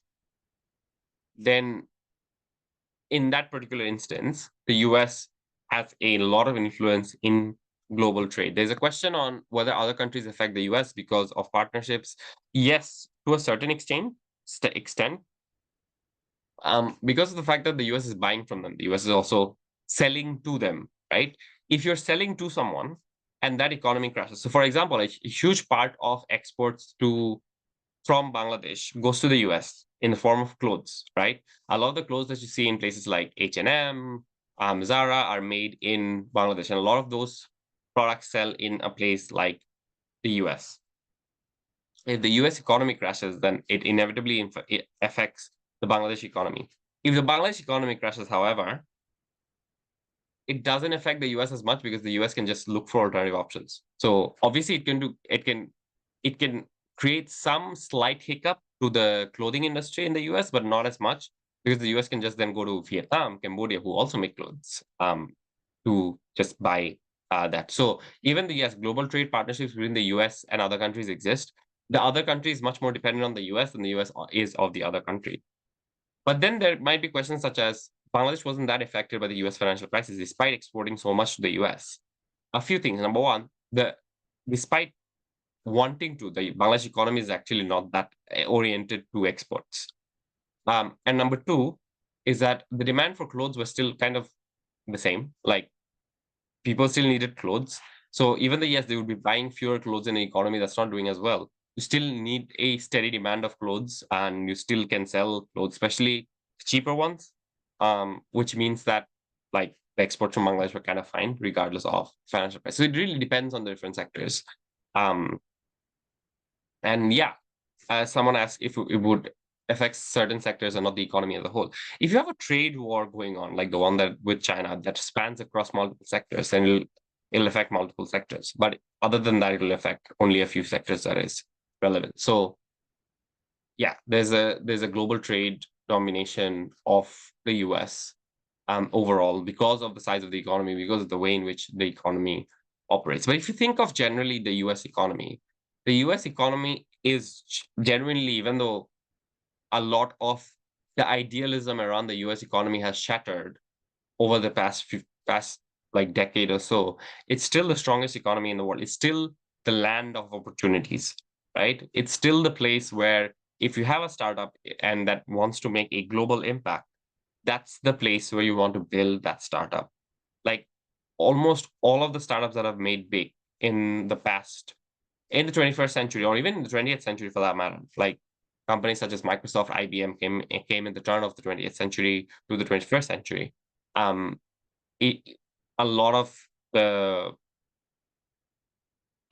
in that particular instance, the US has a lot of influence in global trade. There's a question on whether other countries affect the US because of partnerships. Yes, to a certain extent, because of the fact that the US is buying from them, the US is also selling to them, right? If you're selling to someone and that economy crashes, so for example, a huge part of exports from Bangladesh goes to the US in the form of clothes, right? A lot of the clothes that you see in places like H&M, Zara are made in Bangladesh, and a lot of those products sell in a place like the US. If the US economy crashes, then it inevitably it affects the Bangladesh economy. If the Bangladesh economy crashes, however, it doesn't affect the US as much because the US can just look for alternative options. So obviously it can create some slight hiccup to the clothing industry in the US, but not as much, because the US can just then go to Vietnam, Cambodia, who also make clothes, to just buy that. So even the yes, global trade partnerships between the US and other countries exist. The other country is much more dependent on the US than the US is of the other country. But then there might be questions such as Bangladesh wasn't that affected by the US financial crisis despite exporting so much to the US. A few things. Number one, despite wanting to, the Bangladesh economy is actually not that oriented to exports. And number two is that the demand for clothes was still kind of the same. Like people still needed clothes. So even though, yes, they would be buying fewer clothes in an economy that's not doing as well, you still need a steady demand of clothes, and you still can sell clothes, especially cheaper ones, which means that like the exports from Bangladesh were kind of fine, regardless of financial price. So it really depends on the different sectors. And yeah, someone asked if it would affect certain sectors and not the economy as a whole. If you have a trade war going on, like the one that with China that spans across multiple sectors, then it'll affect multiple sectors. But other than that, it'll affect only a few sectors that is relevant. So yeah, there's a global trade domination of the US overall because of the size of the economy, because of the way in which the economy operates. But if you think of generally the US economy is genuinely, even though a lot of the idealism around the US economy has shattered over the past like decade or so, it's still the strongest economy in the world. It's still the land of opportunities, right? It's still the place where if you have a startup and that wants to make a global impact, that's the place where you want to build that startup. Like almost all of the startups that have made big in the 21st century, or even in the 20th century for that matter, like companies such as Microsoft, IBM came in the turn of the 20th century to the 21st century. A lot of the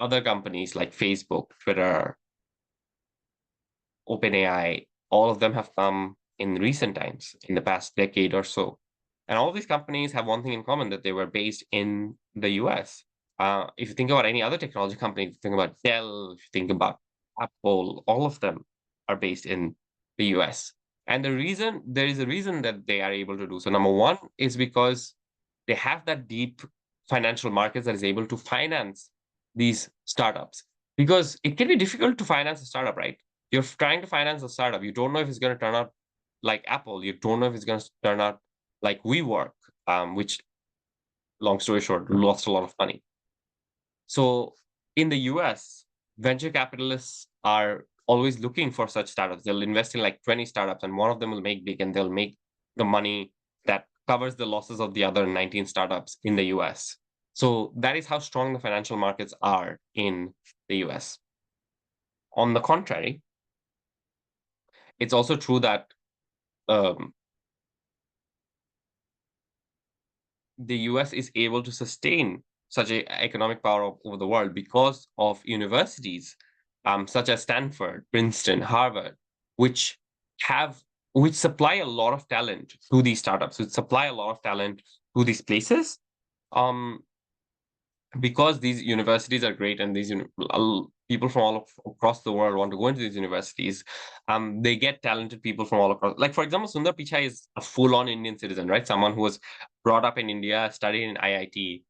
other companies like Facebook, Twitter, OpenAI, all of them have come in recent times, in the past decade or so. And all these companies have one thing in common, that they were based in the US. If you think about any other technology company, if you think about Dell, if you think about Apple, all of them are based in the US. And there is a reason that they are able to do so. Number one is because they have that deep financial markets that is able to finance these startups. Because it can be difficult to finance a startup, right? You're trying to finance a startup. You don't know if it's going to turn out like Apple. You don't know if it's going to turn out like WeWork, which, long story short, lost a lot of money. So in the US, venture capitalists are always looking for such startups. They'll invest in like 20 startups, and one of them will make big, and they'll make the money that covers the losses of the other 19 startups in the US. So that is how strong the financial markets are in the US. On the contrary, it's also true that the US is able to sustain such an economic power over the world because of universities such as Stanford, Princeton, Harvard, which supply a lot of talent to these startups, which supply a lot of talent to these places. Because these universities are great, and these people from all across the world want to go into these universities, they get talented people from all across. Like, for example, Sundar Pichai is a full-on Indian citizen, right? Someone who was brought up in India, studied in IIT,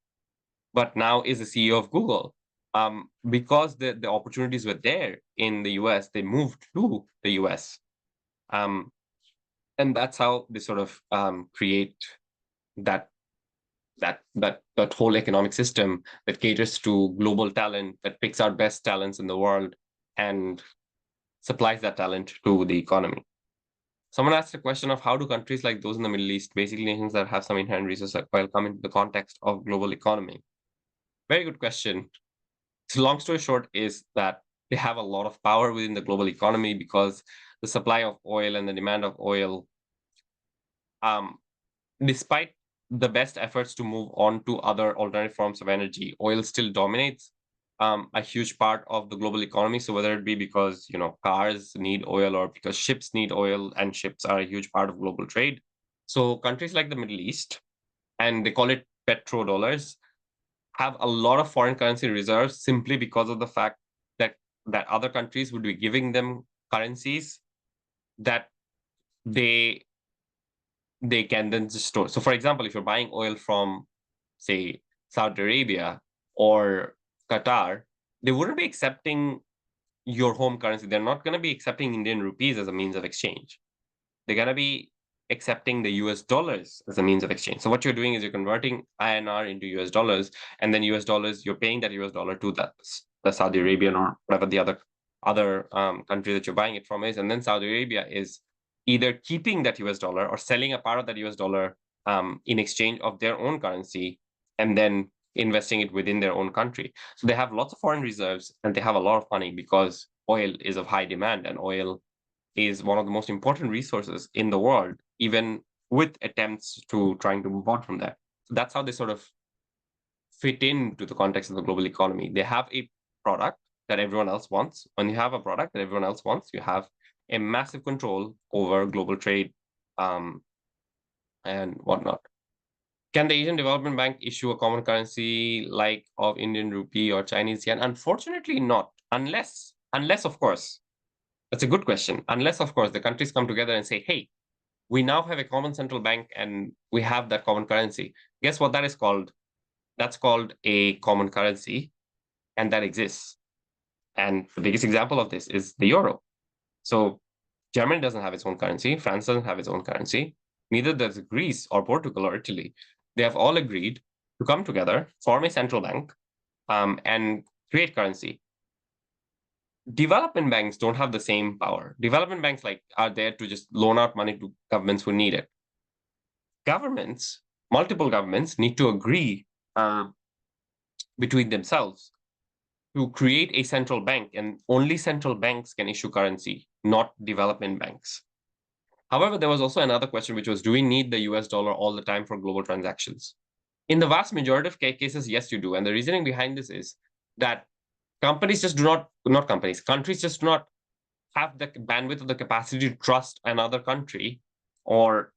but now is the CEO of Google. Because the opportunities were there in the US, they moved to the US. And that's how they sort of create that whole economic system that caters to global talent, that picks out best talents in the world and supplies that talent to the economy. Someone asked a question of how do countries like those in the Middle East, basically nations that have some inherent resources, while come into the context of global economy? Very good question. So long story short is that they have a lot of power within the global economy because the supply of oil and the demand of oil, despite the best efforts to move on to other alternative forms of energy, oil still dominates a huge part of the global economy. So whether it be because cars need oil, or because ships need oil, and ships are a huge part of global trade. So countries like the Middle East, and they call it petrodollars, have a lot of foreign currency reserves simply because of the fact that other countries would be giving them currencies that they can then just store. So for example, if you're buying oil from, say, Saudi Arabia or Qatar, they wouldn't be accepting your home currency. They're not going to be accepting Indian rupees as a means of exchange. They're going to be accepting the US dollars as a means of exchange. So what you're doing is you're converting INR into US dollars, and then US dollars, you're paying that US dollar to the Saudi Arabian or whatever the other country that you're buying it from is. And then Saudi Arabia is either keeping that US dollar or selling a part of that US dollar in exchange of their own currency, and then investing it within their own country. So they have lots of foreign reserves, and they have a lot of money because oil is of high demand, and oil is one of the most important resources in the world, even with attempts to trying to move on from that. that's how they sort of fit into the context of the global economy. They have a product that everyone else wants. When you have a product that everyone else wants, you have a massive control over global trade and whatnot. Can the Asian Development Bank issue a common currency like of Indian rupee or Chinese yen? Unfortunately not, unless of course, that's a good question. Unless of course the countries come together and say, hey, we now have a common central bank and we have that common currency. Guess what that is called? That's called a common currency, and that exists. And the biggest example of this is the euro. So Germany doesn't have its own currency. France doesn't have its own currency. Neither does Greece or Portugal or Italy. They have all agreed to come together, form a central bank, and create currency. Development banks don't have the same power. Development banks are there to just loan out money to governments who need it. Governments, multiple governments, need to agree between themselves to create a central bank, and only central banks can issue currency, not development banks. However, there was also another question, which was, do we need the US dollar all the time for global transactions? In the vast majority of cases, yes, you do. And the reasoning behind this is that companies just do not companies, countries just do not have the bandwidth or the capacity to trust another country or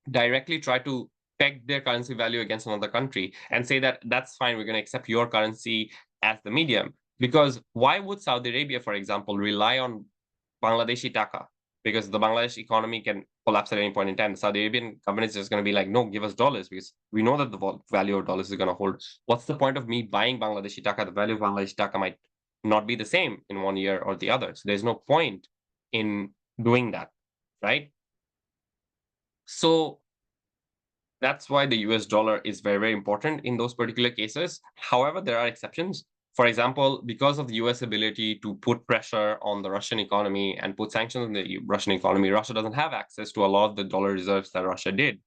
directly try to peg their currency value against another country and say that that's fine, we're going to accept your currency as the medium. Because why would Saudi Arabia, for example, rely on Bangladeshi taka? Because the Bangladesh economy can collapse at any point in time. The Saudi Arabian government is just going to be like, no, give us dollars, because we know that the value of dollars is going to hold. What's the point of me buying Bangladeshi taka? The value of Bangladeshi taka might not be the same in 1 year or the other. So there's no point in doing that, right? So that's why the US dollar is very, very important in those particular cases. However, there are exceptions. For example, because of the US ability to put pressure on the Russian economy and put sanctions on the Russian economy, Russia doesn't have access to a lot of the dollar reserves that Russia did,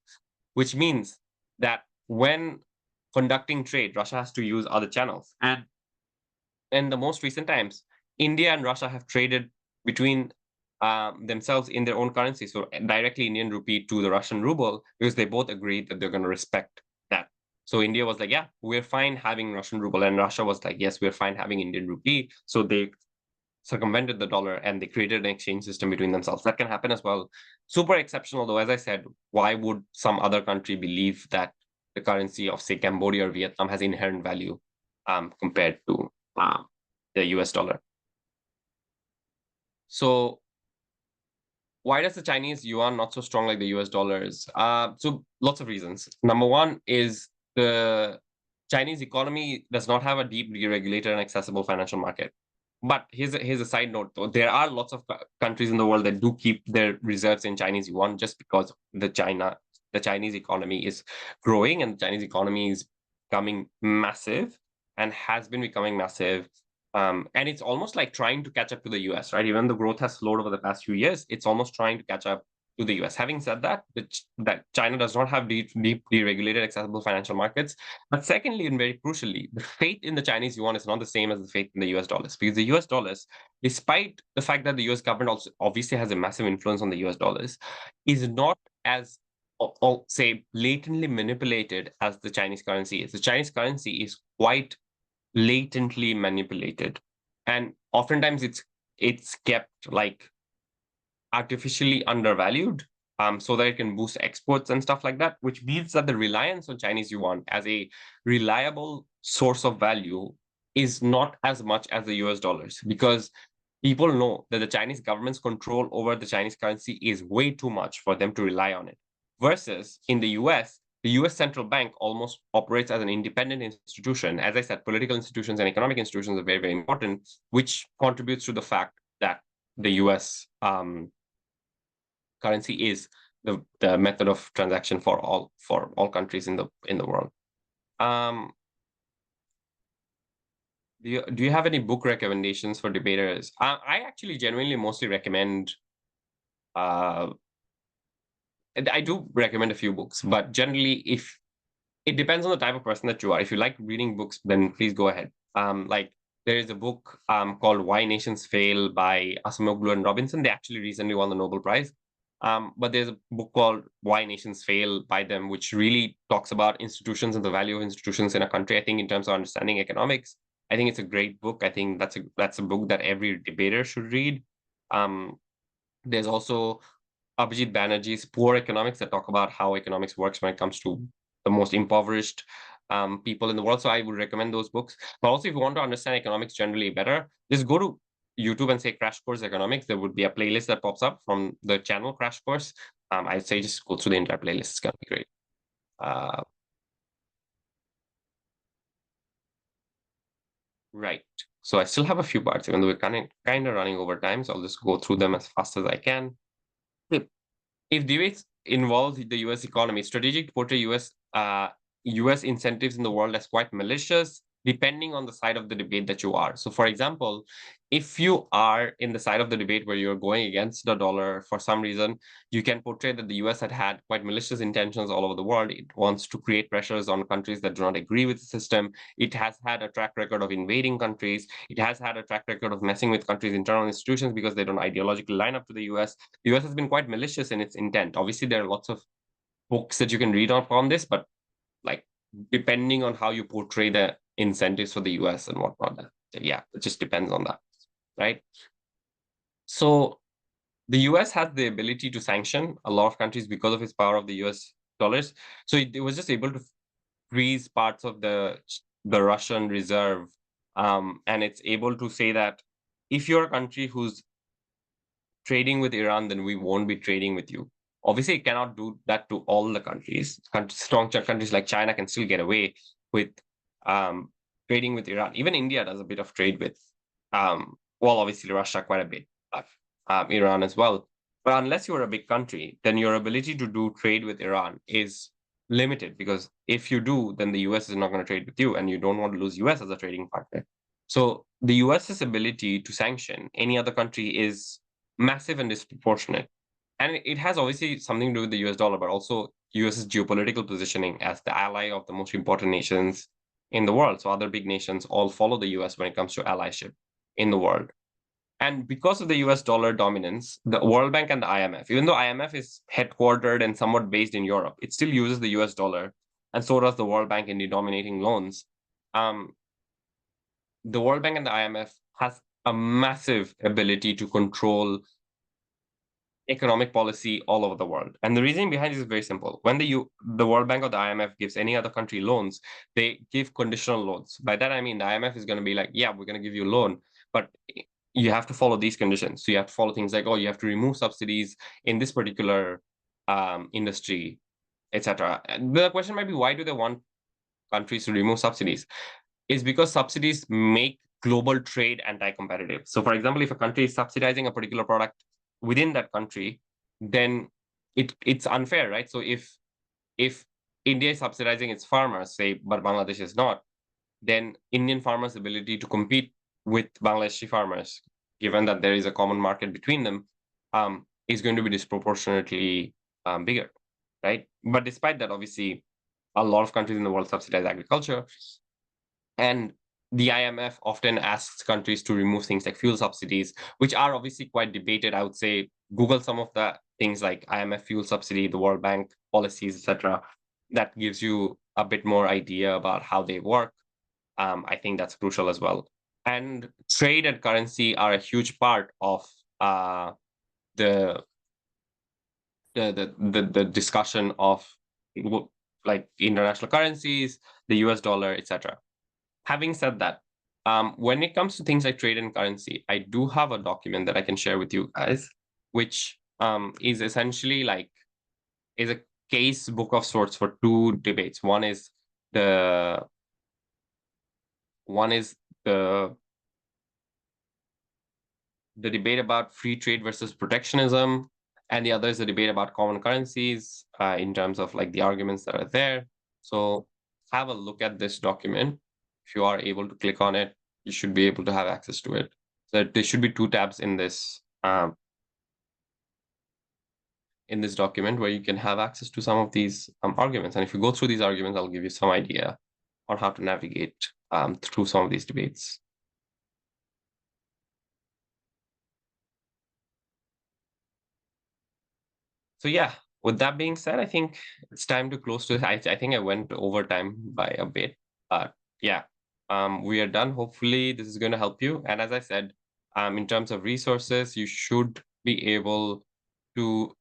which means that when conducting trade, Russia has to use other channels. And in the most recent times, India and Russia have traded between themselves in their own currency, so directly Indian rupee to the Russian ruble, because they both agreed that they're going to respect that. So India was like, yeah, we're fine having Russian ruble, and Russia was like, yes, we're fine having Indian rupee. So they circumvented the dollar and they created an exchange system between themselves. That can happen as well. Super exceptional, though. As I said, why would some other country believe that the currency of, say, Cambodia or Vietnam has inherent value compared to the US dollar? So why does the Chinese yuan not so strong like the US dollars? So lots of reasons. Number one is the Chinese economy does not have a deep, deregulated, and accessible financial market. But here's a side note, though. There are lots of countries in the world that do keep their reserves in Chinese yuan just because the Chinese economy is growing, and the Chinese economy is becoming massive and has been becoming massive. And it's almost like trying to catch up to the US, right? Even though growth has slowed over the past few years, it's almost trying to catch up to the US. Having said that, that China does not have deep, deregulated, accessible financial markets. But secondly, and very crucially, the faith in the Chinese yuan is not the same as the faith in the US dollars, because the US dollars, despite the fact that the US government also obviously has a massive influence on the US dollars, is not as, say, blatantly manipulated as the Chinese currency is. The Chinese currency is quite latently manipulated, and oftentimes it's kept like artificially undervalued so that it can boost exports and stuff like that, which means that the reliance on Chinese yuan as a reliable source of value is not as much as the US dollars, because people know that the Chinese government's control over the Chinese currency is way too much for them to rely on it. Versus in the US, the US central bank almost operates as an independent institution. As I said, political institutions and economic institutions are very, very important, which contributes to the fact that the US currency is the method of transaction for all countries in the world. Do you have any book recommendations for debaters? I actually genuinely mostly recommend. I do recommend a few books, but generally, if it depends on the type of person that you are. If you like reading books, then please go ahead. Like there is a book called Why Nations Fail by Acemoglu and Robinson. They actually recently won the Nobel Prize. But there's a book called Why Nations Fail by them, which really talks about institutions and the value of institutions in a country. I think in terms of understanding economics, I think it's a great book. I think that's a book that every debater should read. There's also Abhijit Banerjee's Poor Economics that talk about how economics works when it comes to the most impoverished people in the world. So I would recommend those books. But also, if you want to understand economics generally better, just go to YouTube and say Crash Course Economics. There would be a playlist that pops up from the channel Crash Course. I'd say just go through the entire playlist. It's going to be great. Right. So I still have a few parts, even though we're kind of running over time. So I'll just go through them as fast as I can. If debates involve the U.S. economy, strategic to portray U.S. incentives in the world as quite malicious, depending on the side of the debate that you are. So, for example, if you are in the side of the debate where you're going against the dollar for some reason, you can portray that the US had quite malicious intentions all over the world. It wants to create pressures on countries that do not agree with the system. It has had a track record of invading countries. It has had a track record of messing with countries' internal institutions because they don't ideologically line up to the US. The US has been quite malicious in its intent. Obviously, there are lots of books that you can read up on this, but like depending on how you portray the incentives for the US and whatnot, yeah, it just depends on that, right? So the US has the ability to sanction a lot of countries because of its power of the US dollars. So it was just able to freeze parts of the Russian reserve, and it's able to say that if you're a country who's trading with Iran, then we won't be trading with you. Obviously, it cannot do that to all the countries. Strong countries like China can still get away with trading with Iran. Even India does a bit of trade with, well, obviously Russia quite a bit, but Iran as well. But unless you're a big country, then your ability to do trade with Iran is limited, because if you do, then the US is not going to trade with you, and you don't want to lose US as a trading partner. So the US's ability to sanction any other country is massive and disproportionate. And it has obviously something to do with the US dollar, but also US's geopolitical positioning as the ally of the most important nations in the world. So other big nations all follow the US when it comes to allyship in the world. And because of the US dollar dominance, the World Bank and the IMF, even though IMF is headquartered and somewhat based in Europe, it still uses the US dollar, and so does the World Bank in denominating loans. The World Bank and the IMF has a massive ability to control economic policy all over the world. And the reason behind this is very simple. When the World Bank or the IMF gives any other country loans, they give conditional loans. By that, I mean, the IMF is going to be like, yeah, we're going to give you a loan, but you have to follow these conditions. So you have to follow things like, oh, you have to remove subsidies in this particular industry, etc. The question might be, why do they want countries to remove subsidies? Is because subsidies make global trade anti-competitive. So, for example, if a country is subsidizing a particular product within that country, then it's unfair, right? So if India is subsidizing its farmers, say, but Bangladesh is not, then Indian farmers' ability to compete with Bangladeshi farmers, given that there is a common market between them, is going to be disproportionately bigger, right? But despite that, obviously, a lot of countries in the world subsidize agriculture, and the IMF often asks countries to remove things like fuel subsidies, which are obviously quite debated. I would say Google some of the things like IMF fuel subsidy, the World Bank policies, etc. That gives you a bit more idea about how they work. I think that's crucial as well. And trade and currency are a huge part of the the discussion of like international currencies, the US dollar, etc. Having said that, when it comes to things like trade and currency, I do have a document that I can share with you guys, which is essentially like is a case book of sorts for two debates. One is the debate about free trade versus protectionism, and the other is the debate about common currencies in terms of like the arguments that are there. So have a look at this document. If you are able to click on it, you should be able to have access to it. So there should be two tabs in this document where you can have access to some of these arguments. And if you go through these arguments, I'll give you some idea on how to navigate through some of these debates. So yeah, with that being said, I think it's time to close to. I think I went over time by a bit, but yeah, we are done. Hopefully, this is going to help you. And as I said, in terms of resources, you should be able to